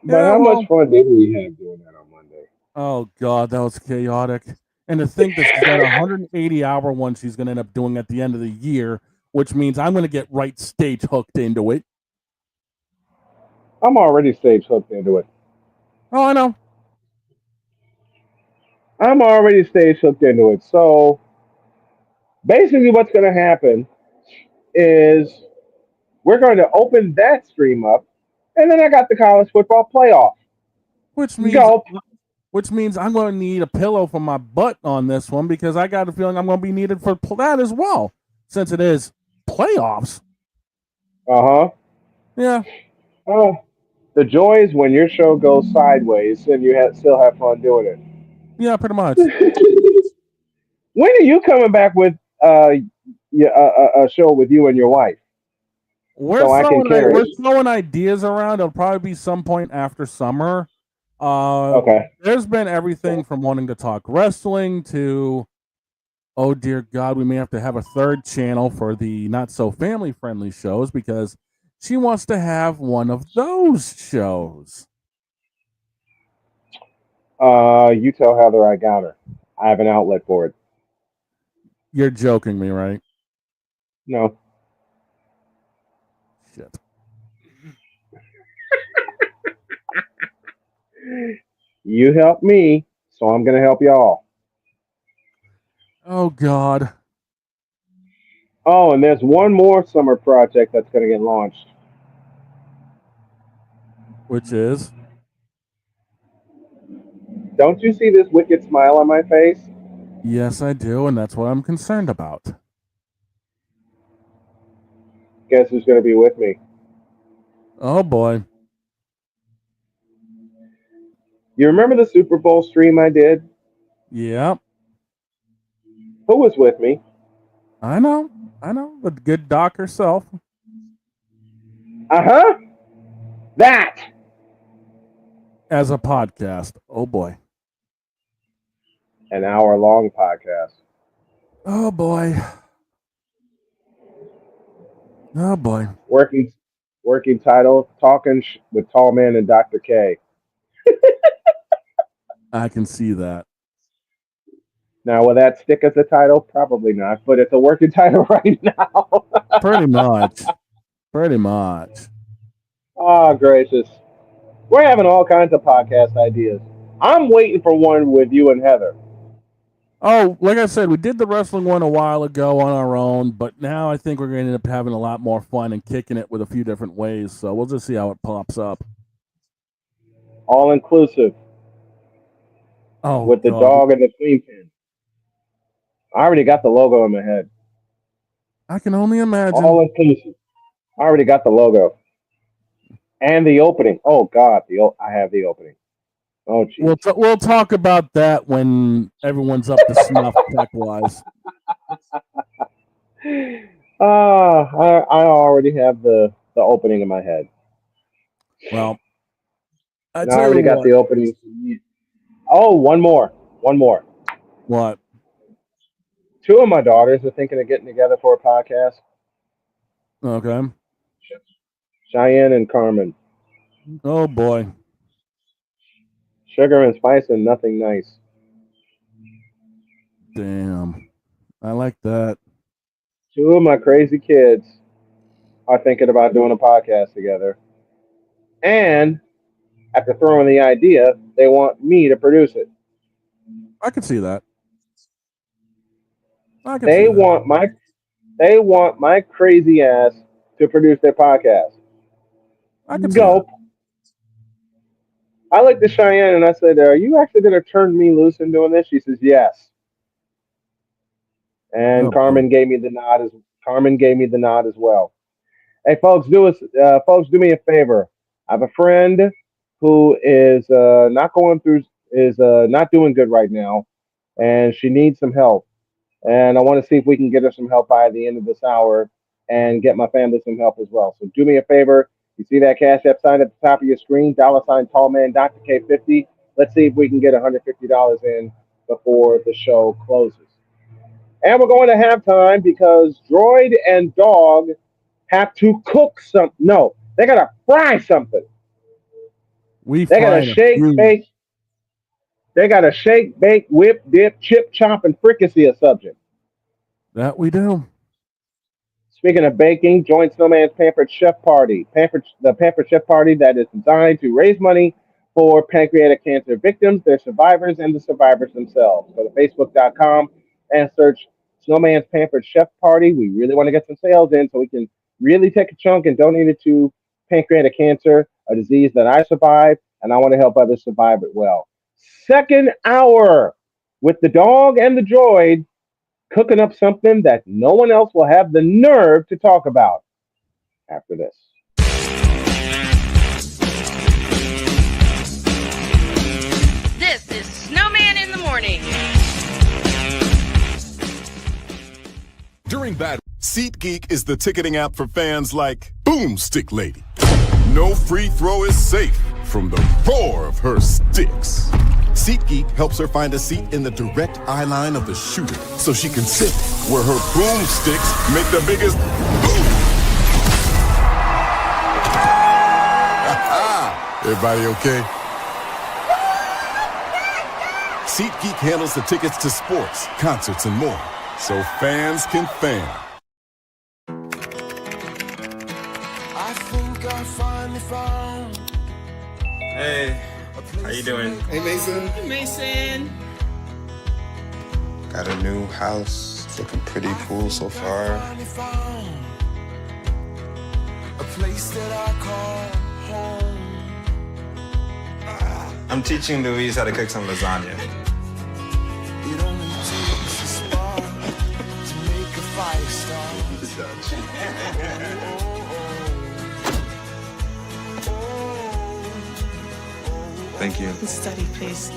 But how much fun did we have doing that on Monday? Oh, God, that was chaotic. And to think that she's got a 180-hour one she's going to end up doing at the end of the year, which means I'm going to get right stage hooked into it. I'm already stage hooked into it. Oh, I know. I'm already stage hooked into it. So basically what's going to happen is we're going to open that stream up, and then I got the college football playoff. Which means I'm going to need a pillow for my butt on this one because I got a feeling I'm going to be needed for that as well, since it is playoffs. Uh-huh. Yeah. Oh, the joy is when your show goes sideways and you still have fun doing it. Yeah, pretty much. When are you coming back with a show with you and your wife? We're throwing ideas around. It'll probably be some point after summer. Okay. There's been everything from wanting to talk wrestling to, oh dear God, we may have to have a third channel for the not so family friendly shows because she wants to have one of those shows. You tell Heather I got her. I have an outlet for it. You're joking me, right? No. Shit. You help me, so I'm going to help y'all. Oh, God. Oh, and there's one more summer project that's going to get launched. Which is? Don't you see this wicked smile on my face? Yes, I do, and that's what I'm concerned about. Guess who's going to be with me? Oh, boy. You remember the Super Bowl stream I did? Yep. Who was with me? I know. The good doc herself. Uh-huh. That. As a podcast. Oh, boy. An hour-long podcast. Oh, boy. Oh, boy. Working title, Talking with Tall Man and Dr. K. I can see that. Now, will that stick as a title? Probably not, but it's a working title right now. Pretty much. Oh, gracious. We're having all kinds of podcast ideas. I'm waiting for one with you and Heather. Oh, like I said, we did the wrestling one a while ago on our own, but now I think we're going to end up having a lot more fun and kicking it with a few different ways. So we'll just see how it pops up. All inclusive. Oh, with the God. dog and the queen pin. I already got the logo in my head. I can only imagine. All inclusive. I already got the logo. And the opening. Oh, God. I have the opening. Oh, geez. We'll talk about that when everyone's up to snuff tech-wise. I already have the opening in my head. Well, I already got the opening. Oh, one more. What? 2 of my daughters are thinking of getting together for a podcast. Okay. Cheyenne and Carmen. Oh, boy. Sugar and spice and nothing nice. Damn. I like that. 2 of my crazy kids are thinking about doing a podcast together. And after throwing the idea, they want me to produce it. I can see that. They want my crazy ass to produce their podcast. I can go. I looked at Cheyenne and I said, "Are you actually going to turn me loose in doing this?" She says, "Yes." And Carmen gave me the nod as well. Hey, folks, do me a favor. I have a friend who is not doing good right now, and she needs some help. And I want to see if we can get her some help by the end of this hour and get my family some help as well. So do me a favor. You see that Cash App sign at the top of your screen, $ Tallman Dr. K50. Let's see if we can get $150 in before the show closes. And we're going to halftime because Droid and Dog have to cook something. No, they got to fry something. They got to shake, bake. They got to shake, bake, whip, dip, chip, chop, and fricassee a subject. That we do. Speaking of baking, join Snowman's Pampered Chef Party. The Pampered Chef Party that is designed to raise money for pancreatic cancer victims, their survivors, and the survivors themselves. Go to Facebook.com and search Snowman's Pampered Chef Party. We really want to get some sales in so we can really take a chunk and donate it to pancreatic cancer, a disease that I survived, and I want to help others survive it well. Second hour with the dog and the droid cooking up something that no one else will have the nerve to talk about after this. This is Snowman in the Morning. During bad, SeatGeek is the ticketing app for fans like Boomstick Lady. No free throw is safe from the roar of her sticks. SeatGeek helps her find a seat in the direct eye line of the shooter so she can sit where her boomsticks make the biggest boom. Everybody okay? SeatGeek handles the tickets to sports, concerts, and more, so fans can fan. I think I finally found Hey, How you doing? Hey, Mason. Hey, Mason. Got a new house. It's looking pretty cool so far. A place that I call home. I'm teaching Louise how to cook some lasagna. It only takes a spark to make a fire start. Thank you. Study, please.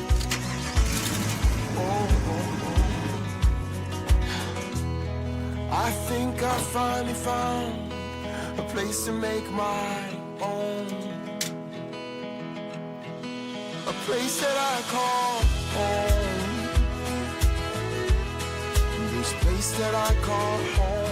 I think I finally found a place to make my own. A place that I call home. This place that I call home.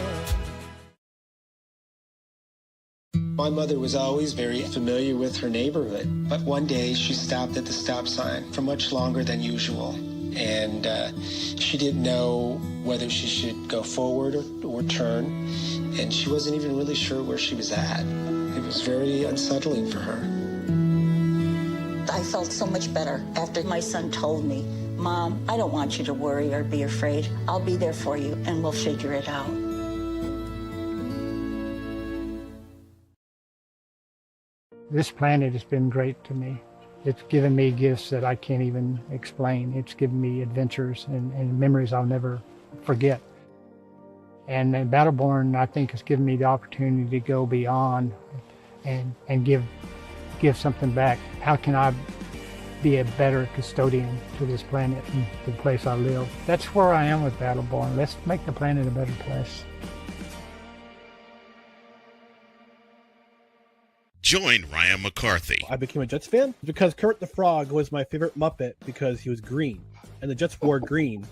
My mother was always very familiar with her neighborhood, but one day she stopped at the stop sign for much longer than usual. And she didn't know whether she should go forward or turn, and she wasn't even really sure where she was at. It was very unsettling for her. I felt so much better after my son told me, Mom, I don't want you to worry or be afraid. I'll be there for you, and we'll figure it out. This planet has been great to me. It's given me gifts that I can't even explain. It's given me adventures and memories I'll never forget. And Battleborn, I think, has given me the opportunity to go beyond and give something back. How can I be a better custodian to this planet and the place I live? That's where I am with Battleborn. Let's make the planet a better place. Join Ryan McCarthy. I became a Jets fan because Kurt the Frog was my favorite Muppet because he was green, and the Jets wore green.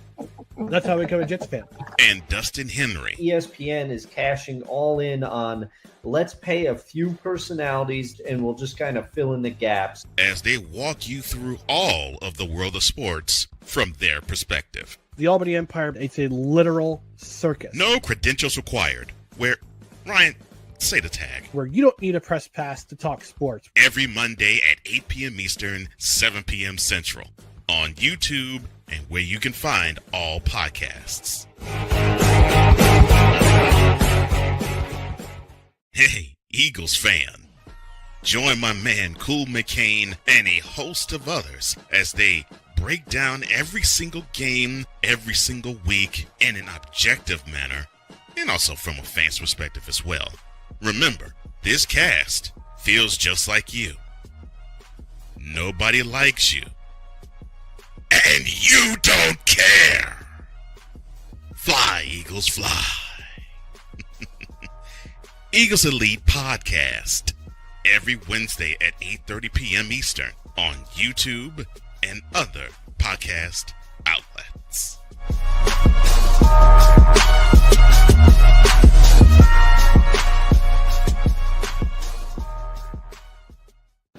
That's how I became a Jets fan. And Dustin Henry. ESPN is cashing all in on let's pay a few personalities and we'll just kind of fill in the gaps. As they walk you through all of the world of sports from their perspective. The Albany Empire, it's a literal circus. No credentials required. Where, Ryan, say the tag. Where you don't need a press pass to talk sports. Every Monday at 8 p.m. Eastern, 7 p.m. Central. On YouTube and where you can find all podcasts. Hey, Eagles fan. Join my man Cool McCain and a host of others as they break down every single game, every single week in an objective manner, and also from a fan's perspective as well. Remember, this cast feels just like you. Nobody likes you. And you don't care. Fly, Eagles, fly. Eagles Elite Podcast. Every Wednesday at 8:30 p.m. Eastern on YouTube and other podcast outlets.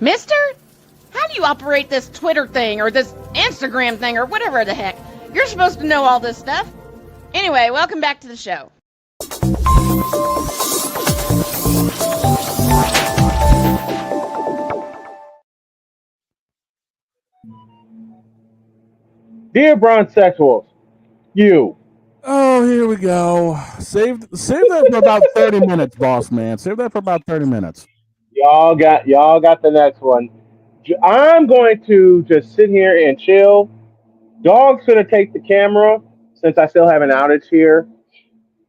Mister? How do you operate this Twitter thing or this Instagram thing or whatever the heck? You're supposed to know all this stuff. Anyway, welcome back to the show. Dear Bronzexuals, you. Oh, here we go. Save that for about 30 minutes, boss man. Save that for about 30 minutes. Y'all got the next one. I'm going to just sit here and chill. Dog's going to take the camera since I still have an outage here.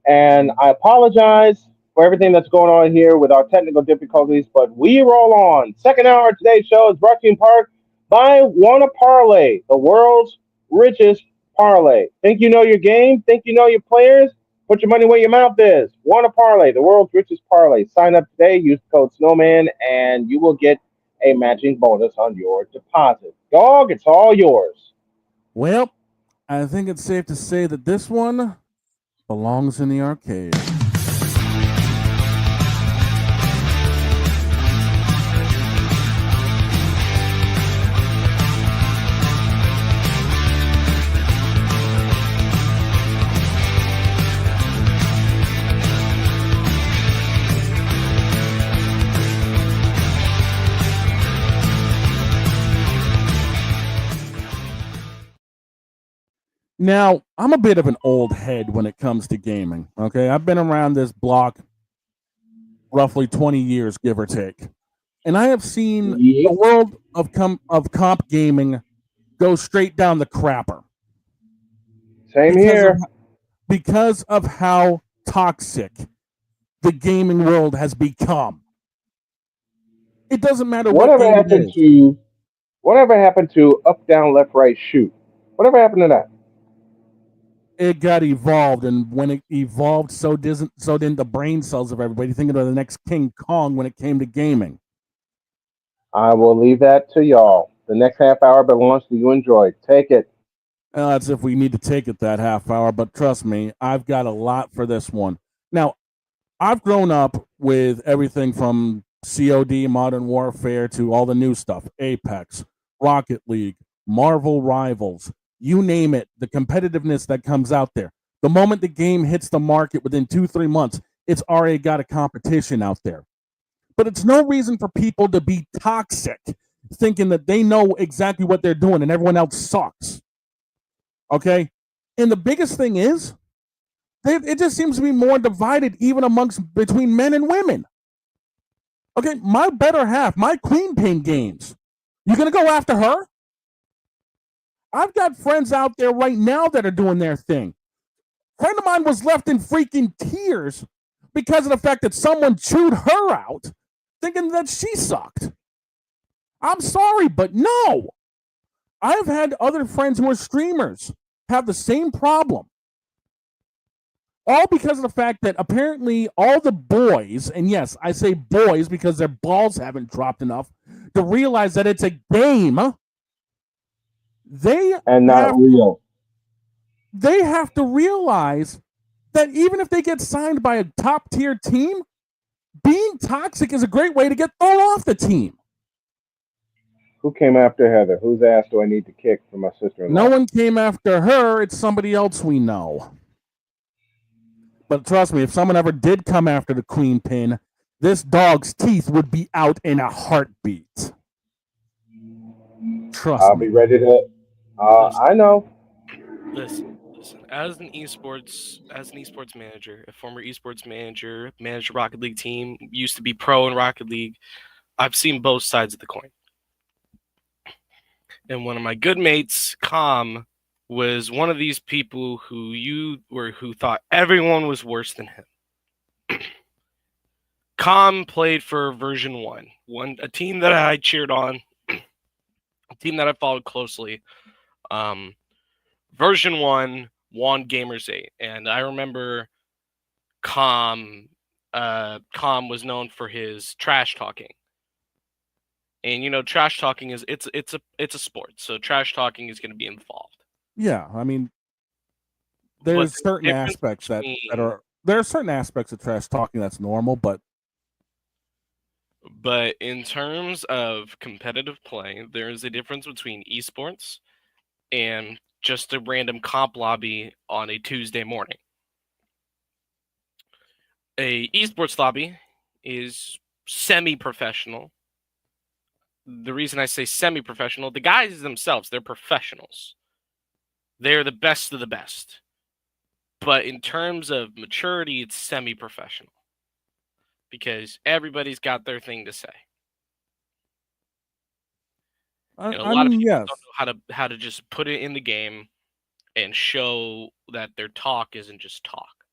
And I apologize for everything that's going on here with our technical difficulties, but we roll on. Second hour of today's show is brought to you in part by Wanna Parlay, the world's richest parlay. Think you know your game? Think you know your players? Put your money where your mouth is. Wanna Parlay, the world's richest parlay. Sign up today, use the code Snowman, and you will get a matching bonus on your deposit. Dog, it's all yours. Well, I think it's safe to say that this one belongs in the arcade. Now, I'm a bit of an old head when it comes to gaming. Okay, I've been around this block roughly 20 years, give or take, and I have seen the world of comp gaming go straight down the crapper. Same here. Because of how toxic the gaming world has become. It doesn't matter Whatever what game it is. whatever happened to up, down, left, right, shoot? Whatever happened to that? It got evolved, and when it evolved, so didn't the brain cells of everybody thinking of the next King Kong when it came to gaming. I will leave that to y'all. The next half hour belongs to you. Enjoy. Take it. That's if we need to take it that half hour, but trust me, I've got a lot for this one. Now, I've grown up with everything from COD, Modern Warfare, to all the new stuff, Apex, Rocket League, Marvel Rivals, you name it, the competitiveness that comes out there. The moment the game hits the market within 2-3 months, it's already got a competition out there. But it's no reason for people to be toxic, thinking that they know exactly what they're doing and everyone else sucks. Okay? And the biggest thing is, it just seems to be more divided even between men and women. Okay, my better half, my queen pin games. You gonna go after her? I've got friends out there right now that are doing their thing. A friend of mine was left in freaking tears because of the fact that someone chewed her out, thinking that she sucked. I'm sorry, but no. I've had other friends who are streamers have the same problem. All because of the fact that apparently all the boys, and yes, I say boys because their balls haven't dropped enough to realize that it's a game. They have to realize that even if they get signed by a top tier team, being toxic is a great way to get thrown off the team. Who came after Heather? Whose ass do I need to kick for my sister-in-law? No one came after her. It's somebody else we know. But trust me, if someone ever did come after the queen pin, this dog's teeth would be out in a heartbeat. Trust me. I'll be ready to. I know. Listen. As an esports manager, a former esports manager, managed a Rocket League team, used to be pro in Rocket League. I've seen both sides of the coin. And one of my good mates, Com, was one of these people who thought everyone was worse than him. Com played for version 1, a team that I cheered on, a team that I followed closely. Version 1 won Gamers 8, and I remember Com was known for his trash talking. And you know, trash talking is it's a sport, so trash talking is going to be involved. Yeah, I mean, there's certain aspects that are there are certain aspects of trash talking that's normal, but in terms of competitive play, there is a difference between esports and just a random comp lobby on a Tuesday morning. A esports lobby is semi-professional. The reason I say semi-professional, the guys themselves, they're professionals. They're the best of the best. But in terms of maturity, it's semi-professional. Because everybody's got their thing to say. And a lot of people don't know how to just put it in the game and show that their talk isn't just talk.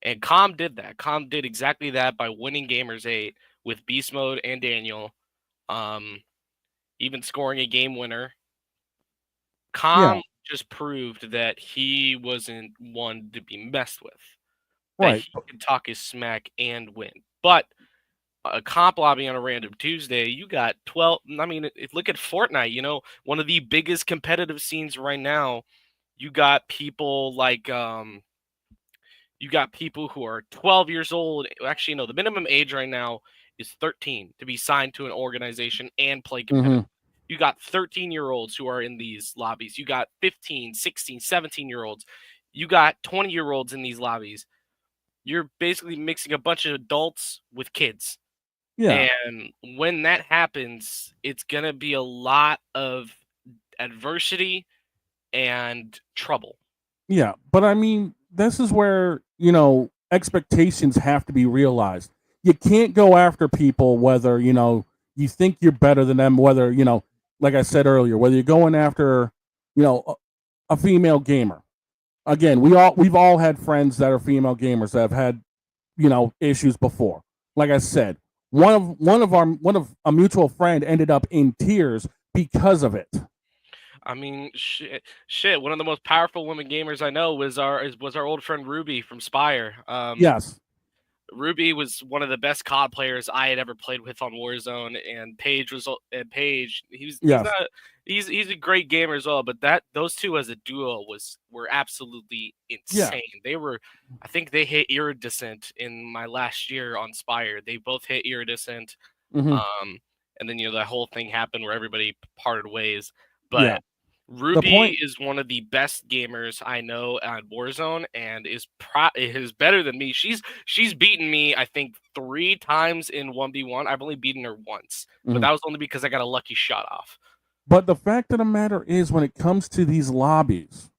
And Com did that. Com did exactly that by winning Gamers 8 with Beast Mode and Daniel. Even scoring a game winner. Com just proved that he wasn't one to be messed with. That he could talk his smack and win. But a comp lobby on a random Tuesday, you got 12. I mean, look at Fortnite, you know, one of the biggest competitive scenes right now. You got people like, you got people who are 12 years old. Actually, no, the minimum age right now is 13 to be signed to an organization and play competitive. You got 13-year-olds who are in these lobbies. You got 15, 16, 17-year-olds. You got 20-year-olds in these lobbies. You're basically mixing a bunch of adults with kids. Yeah. And when that happens, it's going to be a lot of adversity and trouble. Yeah, but I mean, this is where, expectations have to be realized. You can't go after people whether, you think you're better than them, whether, like I said earlier, whether you're going after, a female gamer. Again, we've all had friends that are female gamers that have had, issues before. Like I said, one of a mutual friend ended up in tears because of it. I mean, shit. One of the most powerful women gamers I know was our old friend Ruby from Spire. Yes. Ruby was one of the best COD players I had ever played with on Warzone, and Paige. He's Yes. not he's a great gamer as well. But those two as a duo were absolutely insane. I think they hit Iridescent in my last year on Spire. They both hit Iridescent, Mhm. and then that whole thing happened where everybody parted ways. Yeah. But Ruby is one of the best gamers I know at Warzone, and is better than me. She's beaten me, I think, 3 times in 1v1. I've only beaten her once, but Mhm. that was only because I got a lucky shot off. But the fact of the matter is, when it comes to these lobbies,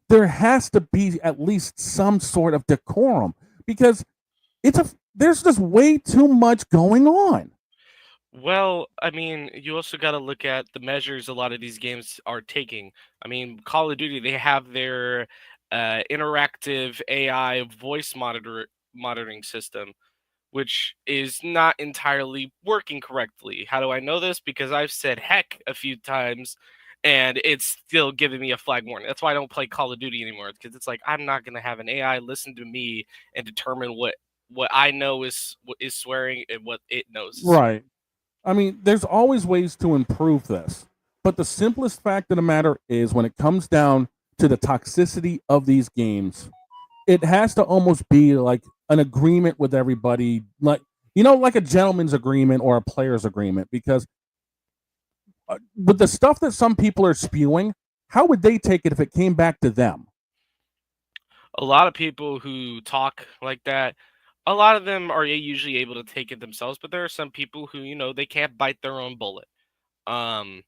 there has to be at least some sort of decorum, because there's just way too much going on. Well, I mean, you also got to look at the measures a lot of these games are taking. I mean, Call of Duty, they have their interactive AI voice monitoring system, which is not entirely working correctly. How do I know this? Because I've said heck a few times, and it's still giving me a flag warning. That's why I don't play Call of Duty anymore, because it's like I'm not going to have an AI listen to me and determine what I know is swearing and what it knows is swearing. Right. I mean, there's always ways to improve this, but the simplest fact of the matter is, when it comes down to the toxicity of these games, it has to almost be like an agreement with everybody, like a gentleman's agreement or a player's agreement, because with the stuff that some people are spewing, how would they take it if it came back to them? A lot of people who talk like that, a lot of them are usually able to take it themselves, but there are some people who, they can't bite their own bullet. And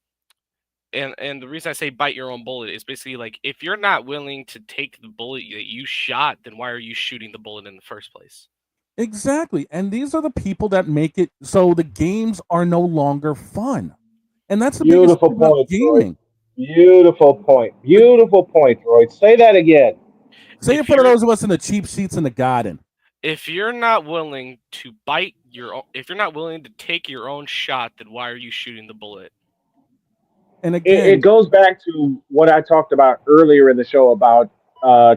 the reason I say bite your own bullet is basically like, if you're not willing to take the bullet that you shot, then why are you shooting the bullet in the first place? Exactly. And these are the people that make it so the games are no longer fun. And that's the Beautiful biggest thing about point, gaming. Beautiful point. Beautiful point, Roy. Say that again. Say it for those of us in the cheap seats in the garden. If you're not willing to if you're not willing to take your own shot, then why are you shooting the bullet? And again, it goes back to what I talked about earlier in the show about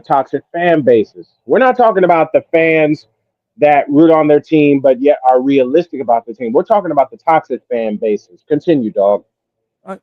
toxic fan bases. We're not talking about the fans that root on their team, but yet are realistic about the team. We're talking about the toxic fan bases. Continue, dog.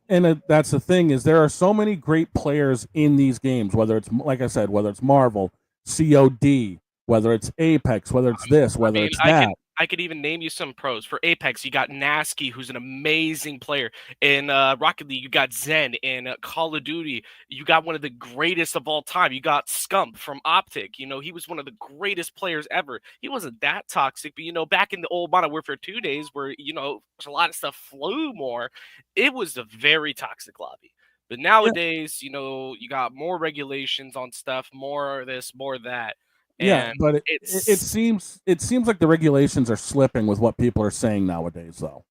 That's the thing, is there are so many great players in these games, whether it's, like I said, whether it's Marvel, COD, whether it's Apex, whether it's this, whether it's that. I could even name you some pros. For Apex, you got Nasky, who's an amazing player. In Rocket League, you got Zen. In Call of Duty, you got one of the greatest of all time. You got Scump from Optic. He was one of the greatest players ever. He wasn't that toxic, but, back in the old Modern Warfare 2 days where, a lot of stuff flew more, it was a very toxic lobby. But nowadays, you got more regulations on stuff, more this, more that. Yeah, but it it's seems like the regulations are slipping with what people are saying nowadays, though.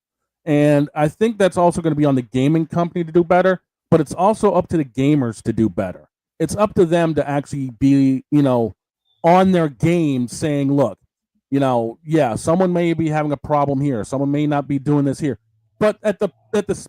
And I think that's also going to be on the gaming company to do better, but it's also up to the gamers to do better. It's up to them to actually be, on their game, saying, look, yeah, someone may be having a problem here, someone may not be doing this here. But at the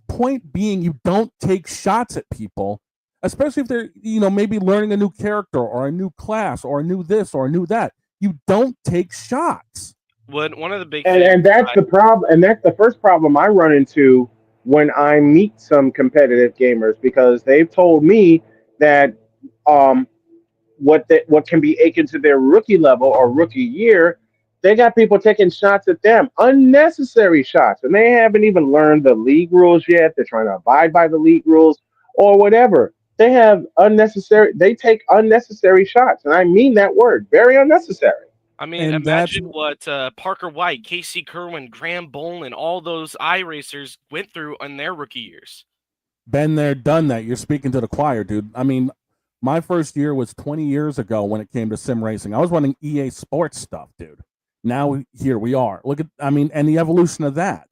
point being, you don't take shots at people, especially if they're, maybe learning a new character or a new class or a new this or a new that. You don't take shots. One of the big and that's the problem, and that's the first problem I run into when I meet some competitive gamers, because they've told me that what can be akin to their rookie level or rookie year, they got people taking shots at them, unnecessary shots, and they haven't even learned the league rules yet. They're trying to abide by the league rules or whatever. They take unnecessary shots, and I mean that word, very unnecessary. I mean, imagine what Parker White, Casey Kerwin, Graham Bolan, all those iRacers went through in their rookie years. Been there, done that. You're speaking to the choir, dude. I mean, My first year was 20 years ago when it came to sim racing. I was running EA Sports stuff, dude. Now here we are. Look at, and the evolution of that.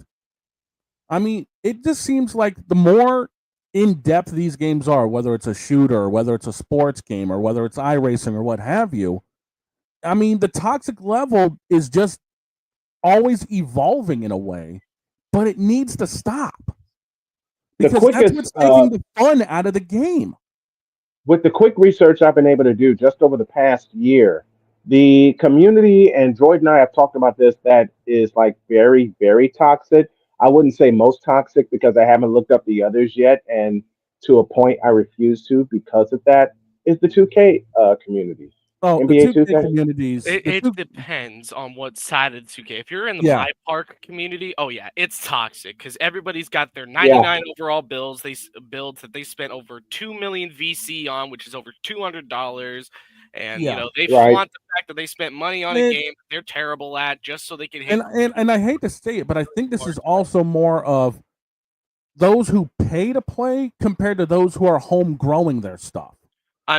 It just seems like the more in depth these games are, whether it's a shooter, or whether it's a sports game, or whether it's iRacing or what have you, the toxic level is just always evolving in a way, but it needs to stop. Because that's what's taking the fun out of the game. With the quick research I've been able to do just over the past year, the community, and Droid and I have talked about this, that is like very, very toxic. I wouldn't say most toxic because I haven't looked up the others yet, and to a point I refuse to because of that, is the 2K community. Oh, the NBA 2K communities. It depends on what side of the 2K. If you're in the Yeah. My Park community, oh yeah, it's toxic because everybody's got their 99 overall builds. Builds that they spent over 2 million VC on, which is over $200, and Yeah. they Right. flaunt the fact that they spent money on a game that they're terrible at just so they can hit. And I hate to say it, but I think this is also more of those who pay to play compared to those who are home growing their stuff.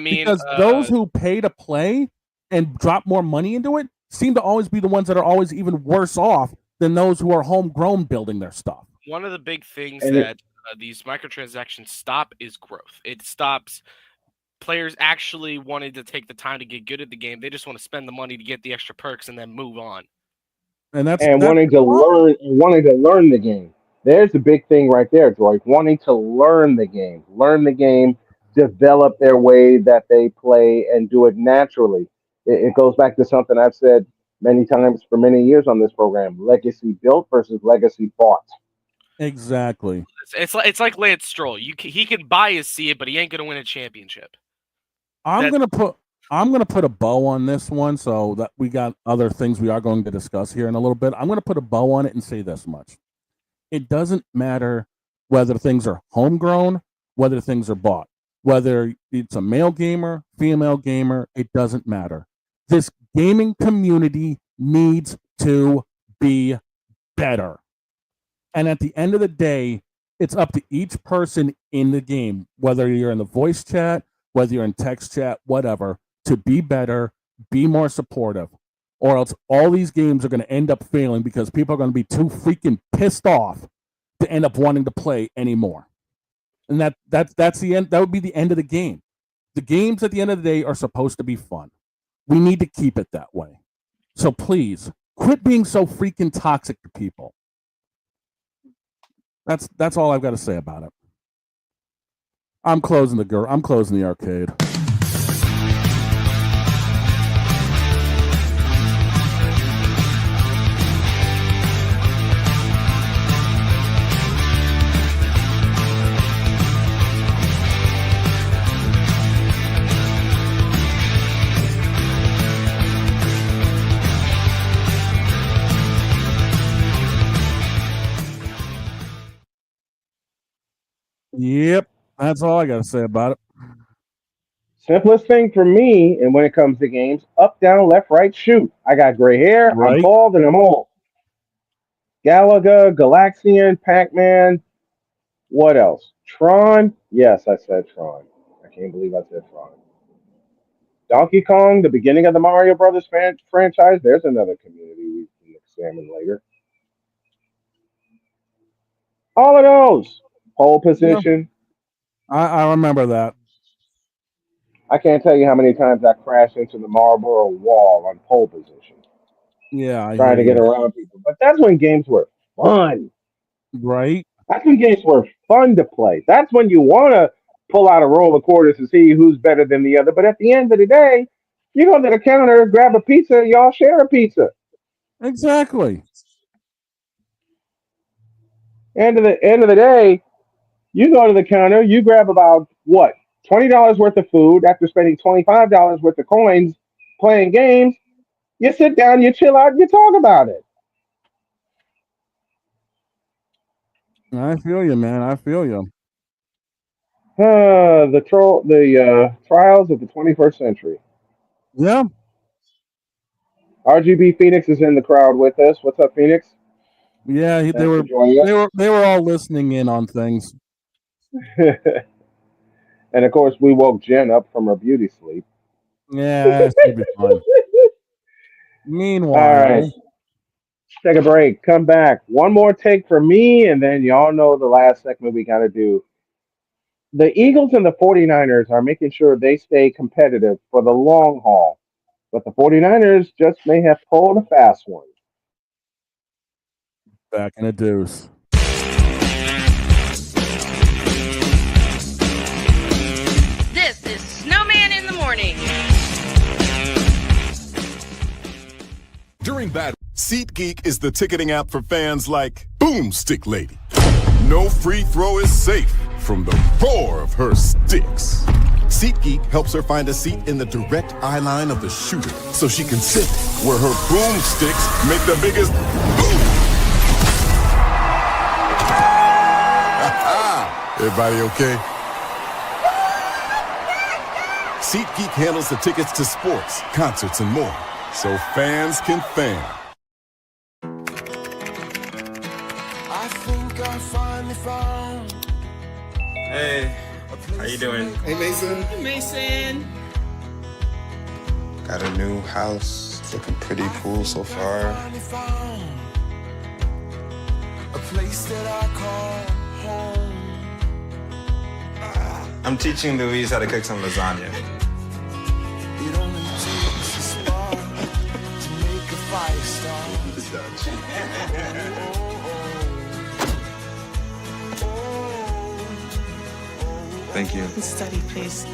Because those who pay to play and drop more money into it seem to always be the ones that are always even worse off than those who are homegrown building their stuff. One of the big things And that these microtransactions stop is growth. It stops players actually wanting to take the time to get good at the game. They just want to spend the money to get the extra perks and then move on. And wanting to learn the game. There's the big thing right there, Droid. Wanting to learn the game, develop their way that they play, and do it naturally. It goes back to something I've said many times for many years on this program: legacy built versus legacy bought. Exactly. It's like Lance Stroll. He can buy his seat, but he ain't gonna win a championship. I'm gonna put a bow on this one, so that we got other things we are going to discuss here in a little bit. I'm gonna put a bow on it and say this much: it doesn't matter whether things are homegrown, whether things are bought, whether it's a male gamer, female gamer. It doesn't matter. This gaming community needs to be better. And at the end of the day, it's up to each person in the game, whether you're in the voice chat, whether you're in text chat, whatever, to be better, be more supportive, or else all these games are going to end up failing because people are going to be too freaking pissed off to end up wanting to play anymore. And that's the end. That would be the end of the game. The games at the end of the day are supposed to be fun. We need to keep it that way. So please quit being so freaking toxic to people. That's all I've got to say about it. I'm closing the arcade. Yep, that's all I got to say about it. Simplest thing for me, and when it comes to games: up, down, left, right, shoot. I got gray hair. Right. I'm bald, and I'm old. Galaga, Galaxian, Pac-Man. What else? Tron. Yes, I said Tron. I can't believe I said Tron. Donkey Kong, the beginning of the Mario Brothers franchise. There's another community we can examine later. All of those. Pole position. I remember that. I can't tell you how many times I crashed into the Marlboro wall on pole position, Yeah, I trying to hear get you. around people. But that's when games were fun. Right? That's when games were fun to play. That's when you want to pull out a roll of quarters to see who's better than the other. But at the end of the day, you go to the counter, grab a pizza, y'all share a pizza. Exactly. End of the day, you go to the counter, you grab about what, $20 worth of food after spending $25 worth of coins playing games. You sit down, you chill out, you talk about it. I feel you, man. I feel you. The trials of the 21st century. Yeah. RGB Phoenix is in the crowd with us. What's up, Phoenix? Yeah, they Thanks were for joining us. they were all listening in on things. And of course, we woke Jen up from her beauty sleep. Yeah, it's gonna be fun. All Meanwhile, right, take a break. Come back. One more take for me, and then y'all know the last segment we got to do. The Eagles and the 49ers are making sure they stay competitive for the long haul, but the 49ers just may have pulled a fast one. back in a deuce. This is Snowman in the Morning. During bad SeatGeek is the ticketing app for fans like Boomstick Lady. No free throw is safe from the roar of her sticks. SeatGeek helps her find a seat in the direct eye line of the shooter so she can sit where her boomsticks make the biggest boom. Everybody okay? SeatGeek handles the tickets to sports, concerts, and more, so fans can fan. I think I finally found. Hey, how you doing? Hey, Mason. Hey, Mason. Got a new house. It's looking pretty cool so far. Finally found a place that I call home. I'm teaching Louise how to cook some lasagna. It only takes a spark to make a fire start. Thank you. Study, please.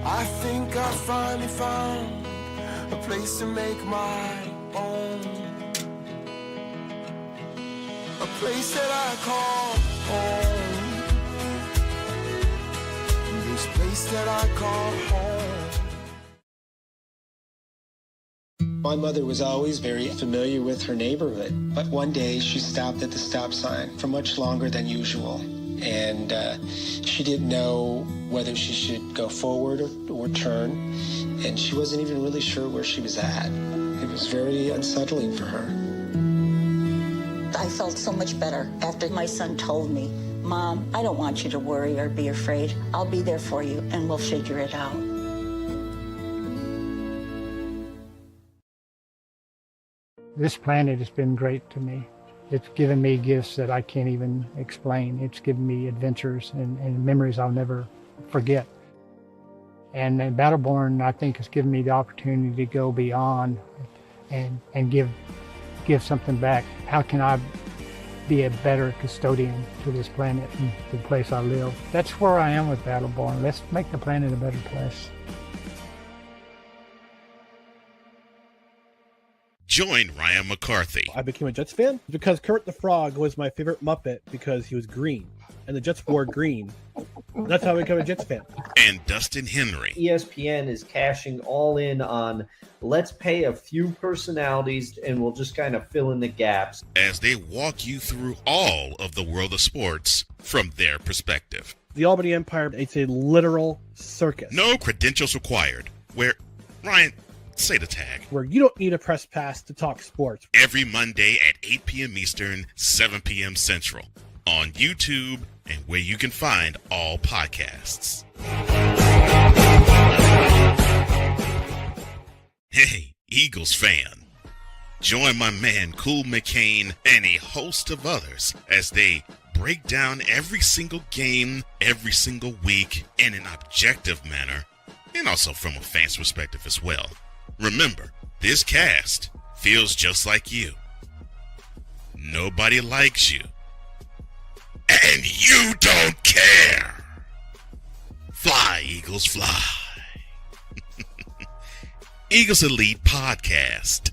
I think I finally found a place to make my own. A place that I call home. This place that I call home. My mother was always very familiar with her neighborhood, but one day she stopped at the stop sign for much longer than usual. And she didn't know whether she should go forward or turn, and she wasn't even really sure where she was at. It was very unsettling for her. I felt so much better after my son told me, Mom, I don't want you to worry or be afraid. I'll be there for you and we'll figure it out. This planet has been great to me. It's given me gifts that I can't even explain. It's given me adventures and memories I'll never forget. And Battleborn, I think, has given me the opportunity to go beyond and give something back. How can I be a better custodian to this planet and the place I live? That's where I am with Battleborn. Let's make the planet a better place. Join Ryan McCarthy. I became a Jets fan because Kermit the Frog was my favorite Muppet because he was green, and the Jets wore green. That's how I became a Jets fan. And Dustin Henry. ESPN is cashing all in on let's pay a few personalities and we'll just kind of fill in the gaps. As they walk you through all of the world of sports from their perspective. The Albany Empire, it's a literal circus. No credentials required. Where, Ryan, say the tag. Where you don't need a press pass to talk sports. Every Monday at 8 p.m. Eastern, 7 p.m. Central. On YouTube and where you can find all podcasts. Hey, Eagles fan. Join my man Cool McCain and a host of others as they break down every single game, every single week in an objective manner, and also from a fan's perspective as well. Remember, this cast feels just like you. Nobody likes you. And you don't care. Fly, Eagles, fly. Eagles Elite Podcast.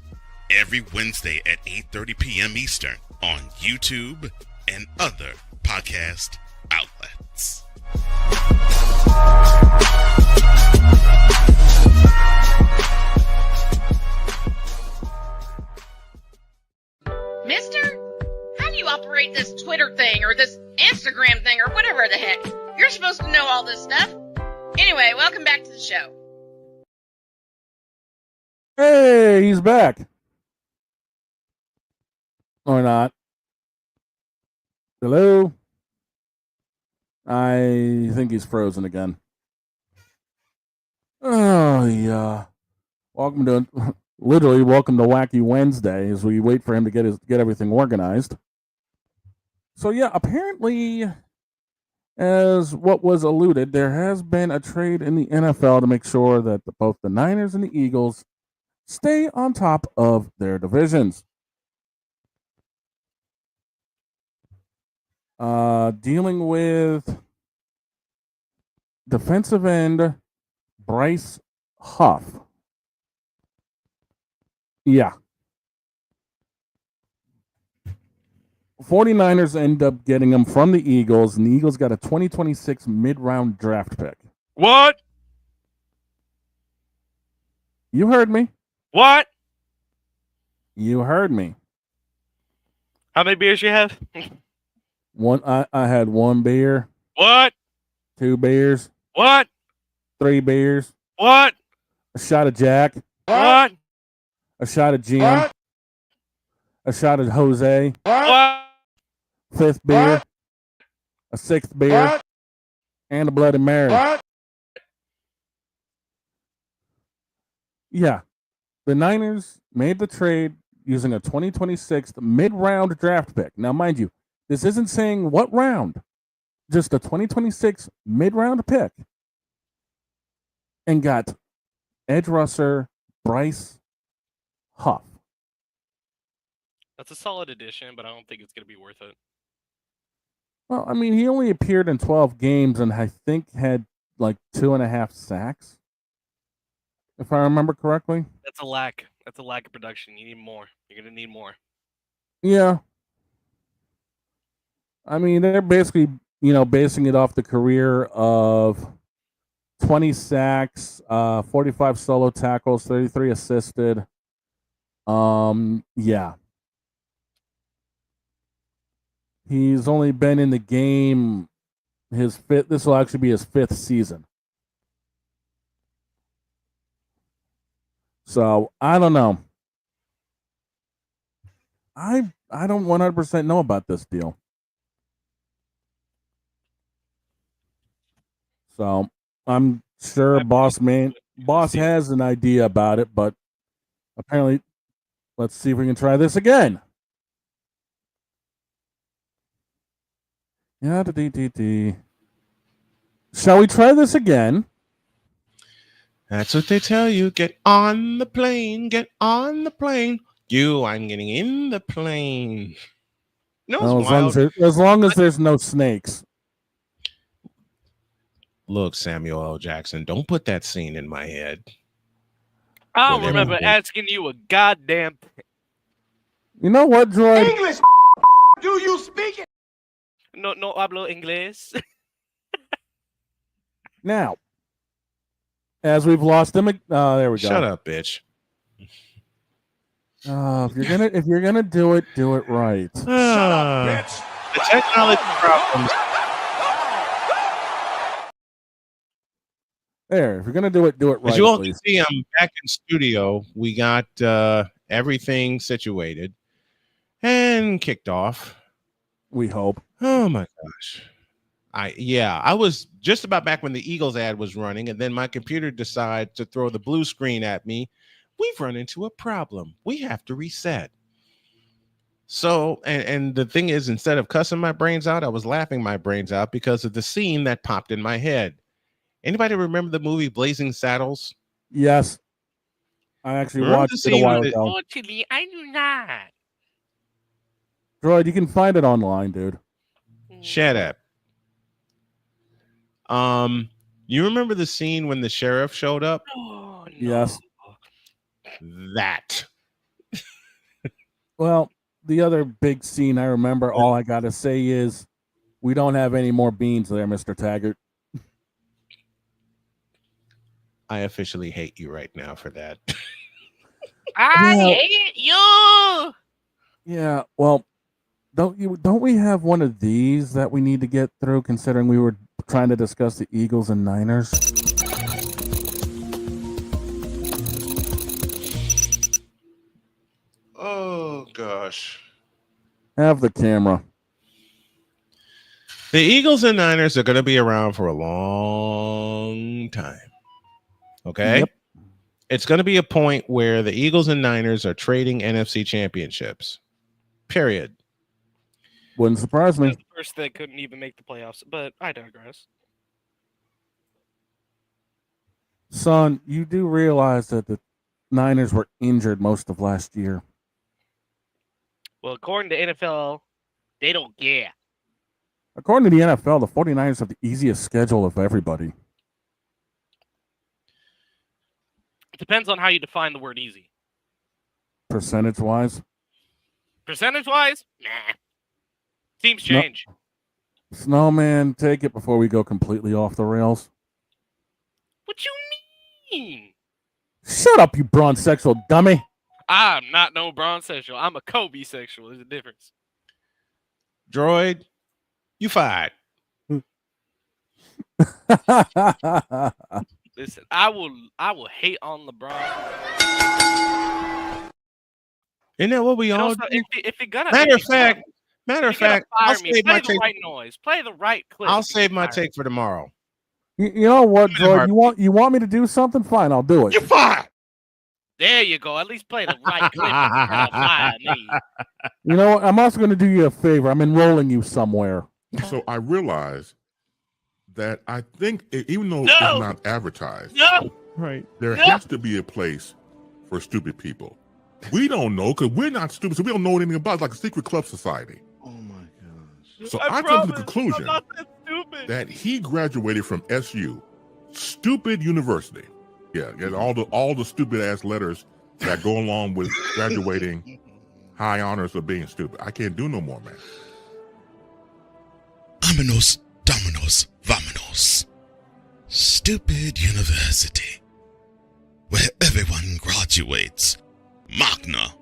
Every Wednesday at 8:30 p.m. Eastern on YouTube and other podcast outlets. Mister, how do you operate this Twitter thing or this Instagram thing or whatever the heck? You're supposed to know all this stuff. Anyway, welcome back to the show. Hey, he's back. Or not. Hello? I think he's frozen again. Oh, yeah. Welcome to Wacky Wednesday as we wait for him to get everything organized. So, yeah, apparently, as what was alluded, there has been a trade in the NFL to make sure that both the Niners and the Eagles stay on top of their divisions. Dealing with defensive end Bryce Huff. Yeah. 49ers end up getting him from the Eagles, and the Eagles got a 2026 mid-round draft pick. What? You heard me. What? You heard me. How many beers you have? One. I had one beer. What? 2 beers. What? 3 beers. What? A shot of Jack. What? A shot of Jim. What? A shot of Jose. What? 5th beer. What? A 6th beer. What? And a Bloody Mary. What? Yeah. The Niners made the trade using a 2026 mid-round draft pick. Now, mind you, this isn't saying what round. Just a 2026 mid-round pick. And got edge rusher Bryce Huff. That's a solid addition, but I don't think it's going to be worth it. Well, I mean, he only appeared in 12 games and I think had like 2.5 sacks. If I remember correctly. That's a lack. That's a lack of production. You need more. You're going to need more. Yeah. I mean, they're basically, basing it off the career of 20 sacks, 45 solo tackles, 33 assisted. Yeah. He's only been in the game this will actually be his 5th season. So, I don't know. I don't 100% know about this deal. So, I'm sure Boss has an idea about it, but apparently, let's see if we can try this again. Yeah, Shall we try this again? That's what they tell you. Get on the plane. Get on the plane. I'm getting in the plane. No, Well, as long as there's no snakes. Look, Samuel L. Jackson, don't put that scene in my head. I don't remember asking you a goddamn thing. You know what, Droid? English, do you speak it? No hablo inglés. Now, as we've lost him, there we go. Shut up, bitch. If you're gonna do it right. Shut up, bitch. The technology problems. There, if you're gonna do it right. As you all please. can see, I'm back in studio. We got everything situated and kicked off. We hope. Oh my gosh. I was just about back when the Eagles ad was running, and then my computer decided to throw the blue screen at me. We've run into a problem. We have to reset. So, and the thing is, instead of cussing my brains out, I was laughing my brains out because of the scene that popped in my head. Anybody remember the movie Blazing Saddles? Yes. I actually watched it a while ago. Unfortunately, I do not. Droid, you can find it online, dude. Shut up. You remember the scene when the sheriff showed up? Oh, no. Yes. That. Well, the other big scene I remember, all I gotta say is we don't have any more beans there, Mr. Taggart. I officially hate you right now for that. I hate you. Yeah, well, don't we have one of these that we need to get through, considering we were trying to discuss the Eagles and Niners? Oh gosh. Have the camera. The Eagles and Niners are going to be around for a long time. Okay? Yep. It's going to be a point where the Eagles and Niners are trading NFC championships. Period. Wouldn't surprise me. The first they couldn't even make the playoffs, but I digress. Son, you do realize that the Niners were injured most of last year. Well, according to NFL, they don't care. According to the NFL, the 49ers have the easiest schedule of everybody. It depends on how you define the word easy. Percentage-wise. Percentage-wise, nah. Teams change. Snowman, take it before we go completely off the rails. What you mean? Shut up, you bronze-sexual dummy. I'm not no bronze-sexual. I'm a Kobe-sexual. There's a difference. Droid, you fired. Listen, I will hate on LeBron. Isn't that what we all do? If you're gonna Matter of fact, I'll save my take. Right noise. Play the right clip. I'll save my take for tomorrow. You know what, Droid? You want me to do something? Fine, I'll do it. You're fired. There you go. At least play the right clip. You know what? I'm also going to do you a favor. I'm enrolling you somewhere. So I realize that I think, even though it's not advertised, right, there has to be a place for stupid people. We don't know because we're not stupid, so we don't know anything about it, like a secret club society. Oh my gosh. So I come to the conclusion that he graduated from SU, stupid university. Yeah, get all the stupid ass letters that go along with graduating high honors of being stupid. I can't do no more, man. Aminos, dominos, vamonos. Stupid university. Where everyone graduates. Magna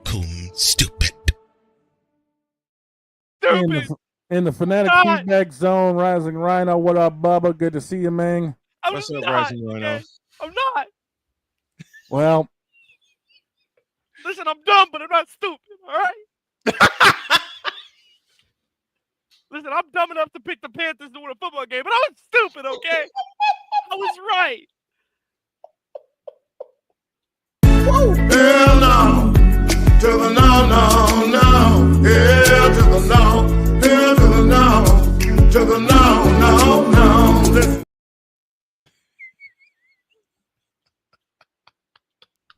cum stupid. In the Fanatic feedback zone, Rising Rhino. What up, Bubba? Good to see you, man. What's up, Rising Rhino? I'm not. Well, listen, I'm dumb, but I'm not stupid. All right. Listen, I'm dumb enough to pick the Panthers to win a football game, but I was stupid. Okay, I was right. Hell no, to the no, no, no. Hell to the no, hell to the no, to the no, no, no. Listen.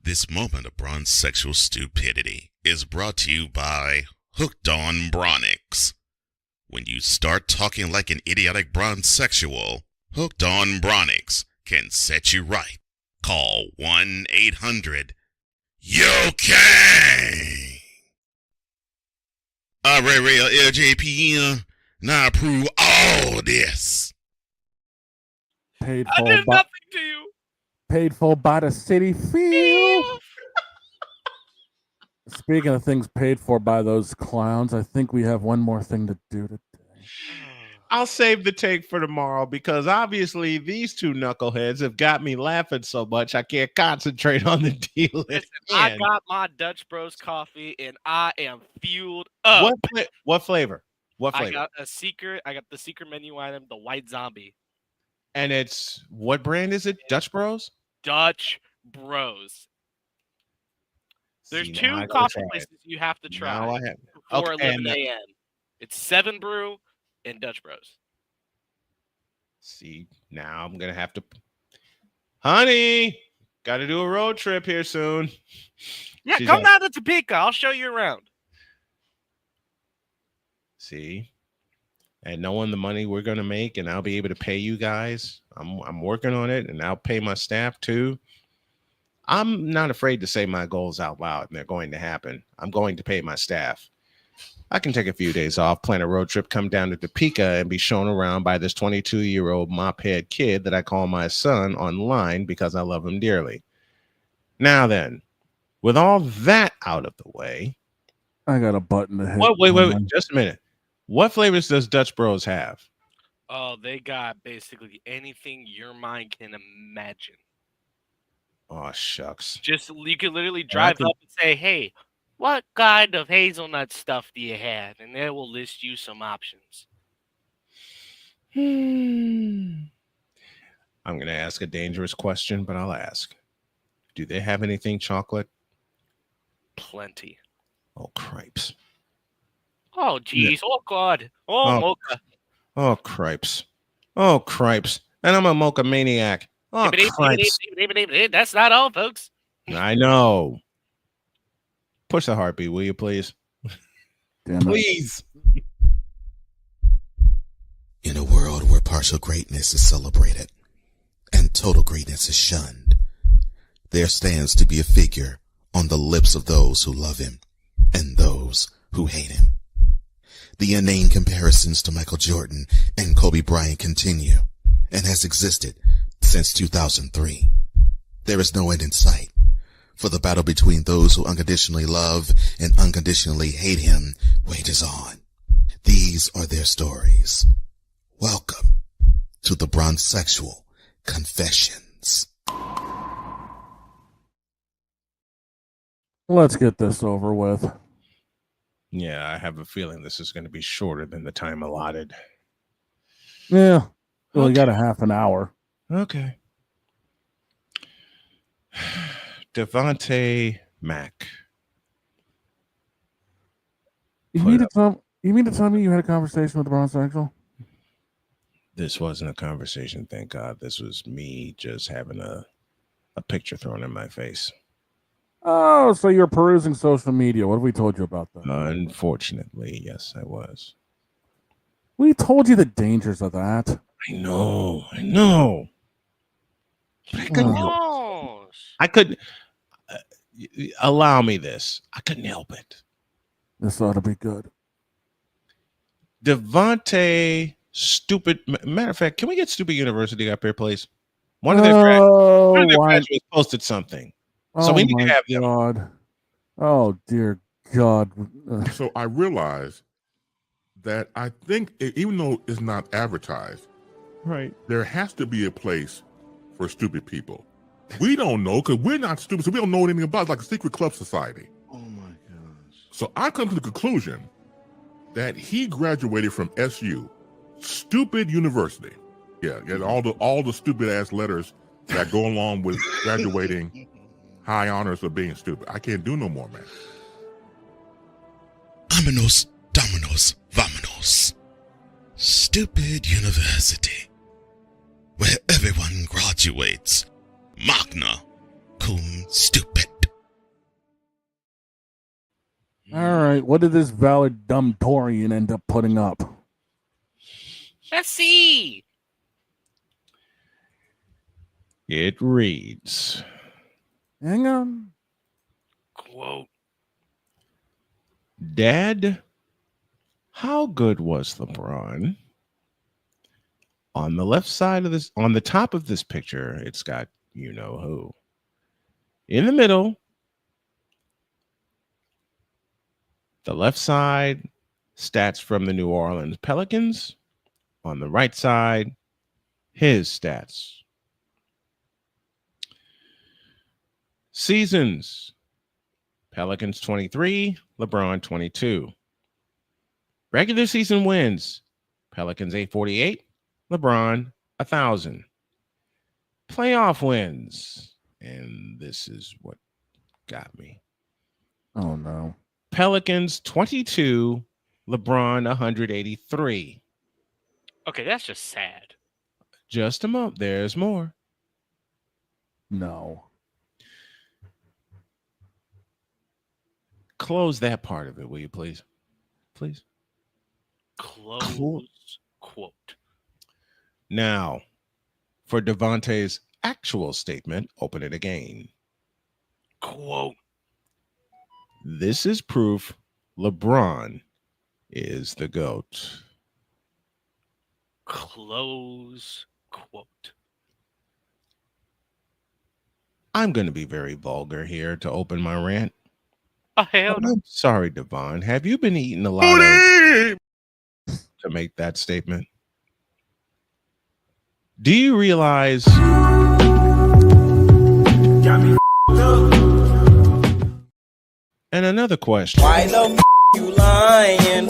This moment of bronze sexual stupidity is brought to you by Hooked on Bronix. When you start talking like an idiotic bronze sexual, Hooked on Bronix can set you right. Call 1-800 UK. Real LJP now approve all this. Paid I for did by, nothing to you. paid for by the city field. Speaking of things paid for by those clowns, I think we have one more thing to do today. I'll save the take for tomorrow because obviously these two knuckleheads have got me laughing so much I can't concentrate on the deal. Listen, I got my Dutch Bros coffee and I am fueled up. What flavor? What flavor? I got the secret menu item, the white zombie. And it's what brand is it? Dutch Bros? Dutch Bros. There's two coffee places you have to try before 11 a.m. It's 7 Brew and Dutch Bros. See, now I'm going to have to... Honey, got to do a road trip here soon. Yeah, come down to Topeka. I'll show you around. See? And knowing the money we're going to make and I'll be able to pay you guys, I'm working on it and I'll pay my staff too. I'm not afraid to say my goals out loud and they're going to happen. I'm going to pay my staff. I can take a few days off, plan a road trip, come down to Topeka and be shown around by this 22-year-old mop-head kid that I call my son online because I love him dearly. Now then, with all that out of the way. I got a button to hit. Wait, just a minute. What flavors does Dutch Bros have? Oh, they got basically anything your mind can imagine. Oh, shucks. Just you could literally drive up and say, hey, what kind of hazelnut stuff do you have? And they will list you some options. I'm going to ask a dangerous question, but I'll ask. Do they have anything chocolate? Plenty. Oh, cripes. Oh, geez. Oh, God. Oh. Mocha. Oh, cripes. Oh, cripes. And I'm a mocha maniac. Oh, cripes. That's not all, folks. I know. Push the heartbeat, will you, please? Please. In a world where partial greatness is celebrated and total greatness is shunned, there stands to be a figure on the lips of those who love him and those who hate him. The inane comparisons to Michael Jordan and Kobe Bryant continue and has existed since 2003. There is no end in sight, for the battle between those who unconditionally love and unconditionally hate him wages on. These are their stories. Welcome to the Bronzexual Confessions. Let's get this over with. Yeah, I have a feeling this is going to be shorter than the time allotted. Yeah. Well, you got a half an hour. Okay. Devontae Mack. You mean to tell me you had a conversation with the Bronzexual? This wasn't a conversation, thank God. This was me just having a picture thrown in my face. Oh, so you're perusing social media. What have we told you about that? Unfortunately, yes, I was. We told you the dangers of that. I know. But I couldn't help it. I couldn't. Allow me this. I couldn't help it. This ought to be good. Devontae Stupid. Matter of fact, can we get Stupid University up here, please? One of their graduates posted something. So we need to have them. God. Oh, dear God. So I realized that I think, even though it's not advertised, right, there has to be a place for stupid people. We don't know because we're not stupid, so we don't know anything about it. It's like a secret club society. Oh, my gosh. So I come to the conclusion that he graduated from SU, Stupid University. Yeah, all the stupid ass letters that go along with graduating high honors of being stupid. I can't do no more, man. Vámonos, dominos, vámonos. Stupid University, where everyone graduates magna cum stupid. All right, what did this valedictorian end up putting up? Let's see. It reads. Hang on. Quote. Dad, how good was LeBron? On the left side of this, on the top of this picture, it's got you know who. In the middle, the left side, stats from the New Orleans Pelicans. On the right side, his stats. Seasons. Pelicans 23, LeBron 22. Regular season wins. Pelicans 848, LeBron 1,000. Playoff wins. And this is what got me. Oh, no. Pelicans 22, LeBron 183. Okay, that's just sad. Just a moment. There's more. No. Close that part of it, will you please? Please. Close quote. Now, for Devontae's actual statement, open it again. Quote. This is proof LeBron is the GOAT. Close quote. I'm going to be very vulgar here to open my rant. Oh, hell no. I'm sorry, Devon. Have you been eating a lot to make that statement? Do you realize? And another question. Why the you lying?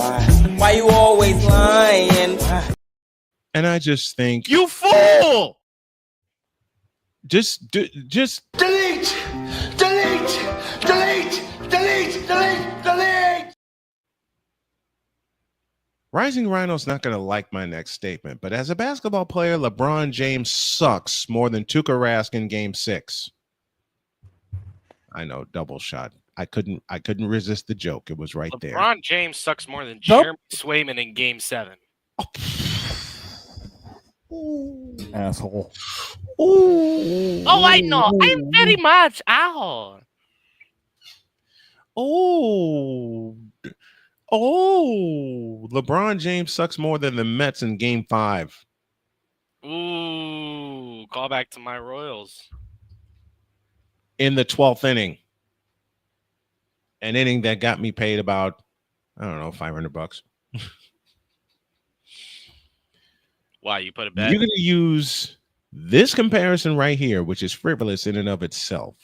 Why you always lying? And I just think, you fool! Just delete, delete, delete, delete, delete, delete. Rising Rhino's not going to like my next statement, but as a basketball player, LeBron James sucks more than Tuukka Rask in Game 6. I know, double shot. I couldn't resist the joke. It was right there. LeBron James sucks more than Jeremy Swayman in Game 7. Asshole. Oh, I know. I'm very much asshole. Oh, LeBron James sucks more than the Mets in Game 5. Ooh, call back to my Royals. In the 12th inning. An inning that got me paid about, I don't know, $500. Wow, you put a bet? You're going to use this comparison right here, which is frivolous in and of itself.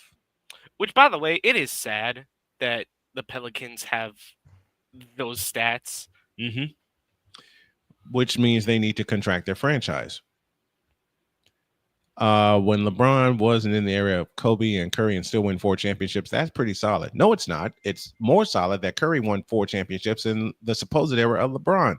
Which, by the way, it is sad that the Pelicans have those stats. Mm-hmm. Which means they need to contract their franchise. When LeBron wasn't in the area of Kobe and Curry and still win 4 championships, that's pretty solid. No, it's not. It's more solid that Curry won 4 championships in the supposed era of LeBron.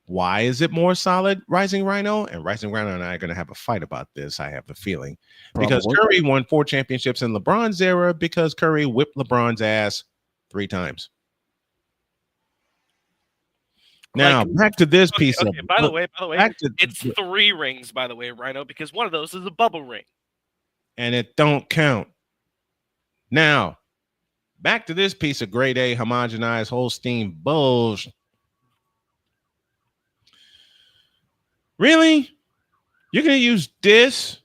Why is it more solid, Rising Rhino? And Rising Rhino and I are going to have a fight about this, I have a feeling. Because Curry won 4 championships in LeBron's era because Curry whipped LeBron's ass 3 times. Now, back to this piece of by the way, it's 3 rings, by the way, Rhino, because one of those is a bubble ring. And it don't count. Now, back to this piece of grade A homogenized Holstein bullshit. Really? You're going to use this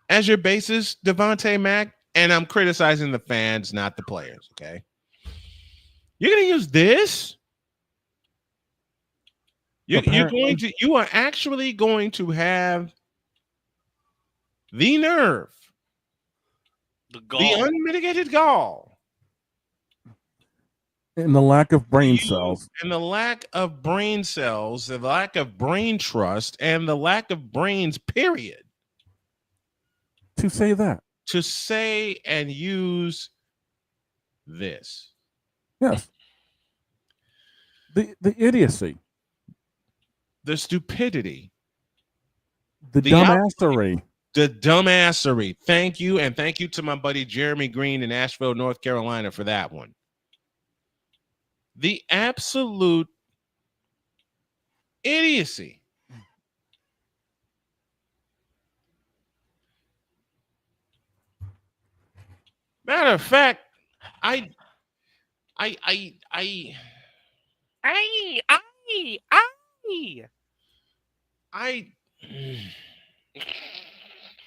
as your basis, Devontae Mack? And I'm criticizing the fans, not the players, okay? You're going to use this? You are actually going to have the nerve, the unmitigated gall, and the lack of brain cells, and the lack of brain cells, the lack of brain trust, and the lack of brains, period, to say that, to say and use this. Yes. The idiocy. The stupidity. The dumbassery. The dumbassery. Thank you. And thank you to my buddy Jeremy Green in Asheville, North Carolina for that one. The absolute idiocy. Matter of fact,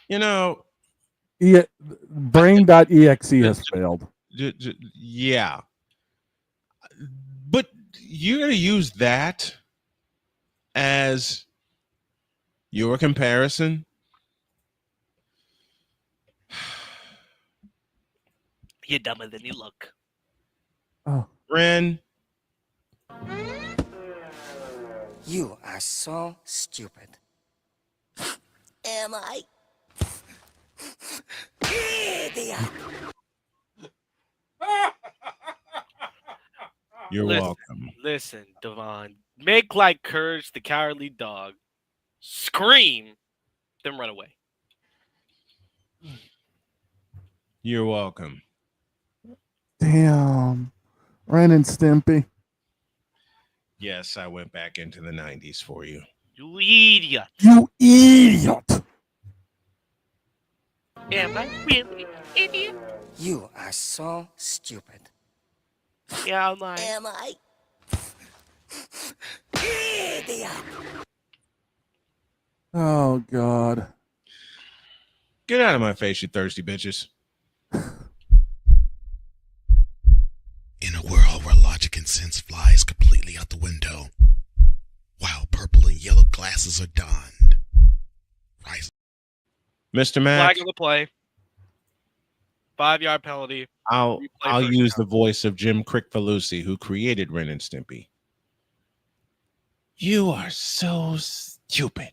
you know, brain.exe has failed. Yeah. But you're going to use that as your comparison? You're dumber than you look. Oh. Ren. You are so stupid. Am I? Idiot. You're welcome. Listen, Devon. Make like Courage the Cowardly Dog. Scream, then run away. You're welcome. Damn. Ren and Stimpy. Yes, I went back into the 90s for you. You idiot. You idiot. Am I really an idiot? You are so stupid. Yeah, I'm like. Am I? Idiot. Oh, God. Get out of my face, you thirsty bitches. In a world where logic and sense flies completely out the window, while purple and yellow glasses are donned. Rise. Mr. Mack. Flag of the play. 5-yard penalty. I'll use the voice of Jim Crickfalusi, who created Ren and Stimpy. You are so stupid.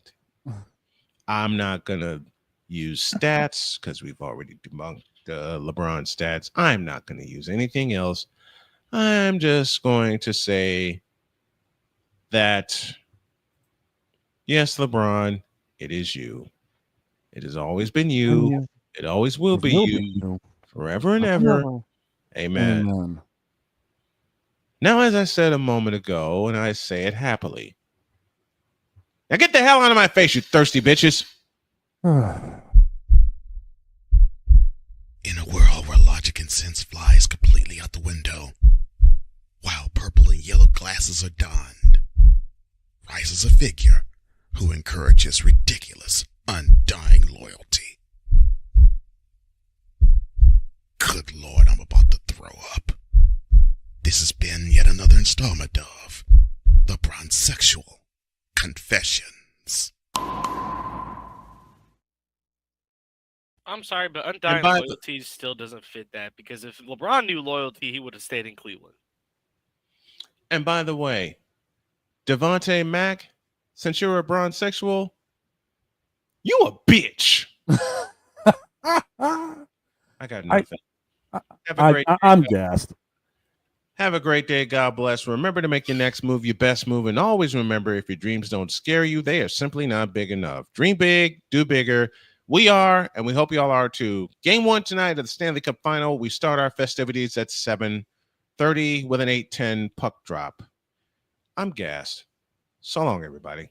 I'm not going to use stats because we've already debunked LeBron stats. I'm not going to use anything else. I'm just going to say that, yes, LeBron, it is you. It has always been you. It always will be you. Forever and ever. Amen. Amen. Now, as I said a moment ago, and I say it happily, now get the hell out of my face, you thirsty bitches. In a world where logic and sense flies completely out the window, while purple and yellow glasses are donned, rises a figure who encourages ridiculous, undying loyalty. Good Lord, I'm about to throw up. This has been yet another installment of The Bronsexual Confessions. I'm sorry, but undying loyalty still doesn't fit that, because if LeBron knew loyalty, he would have stayed in Cleveland. And by the way, Devontae Mack, since you're a bronsexual, you a bitch. I got nothing. Have a great day. I'm gassed. Have a great day. God bless. Remember to make your next move your best move. And always remember, if your dreams don't scare you, they are simply not big enough. Dream big, do bigger. We are, and we hope you all are too. Game 1 tonight of the Stanley Cup Final. We start our festivities at 7:30 with an 8:10 puck drop. I'm gassed. So long, everybody.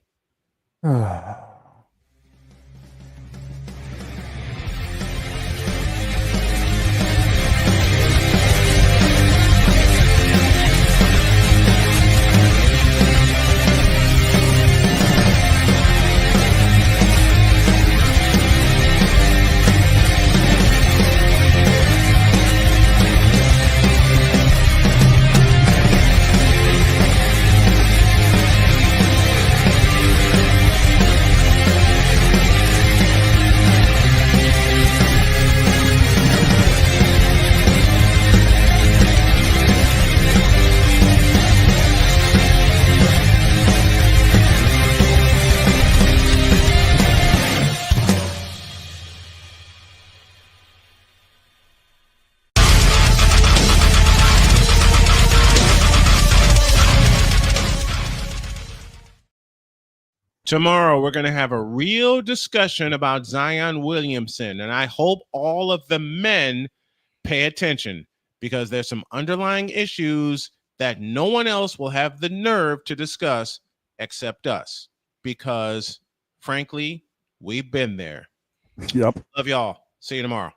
Tomorrow, we're going to have a real discussion about Zion Williamson, and I hope all of the men pay attention, because there's some underlying issues that no one else will have the nerve to discuss except us, because, frankly, we've been there. Yep. Love y'all. See you tomorrow.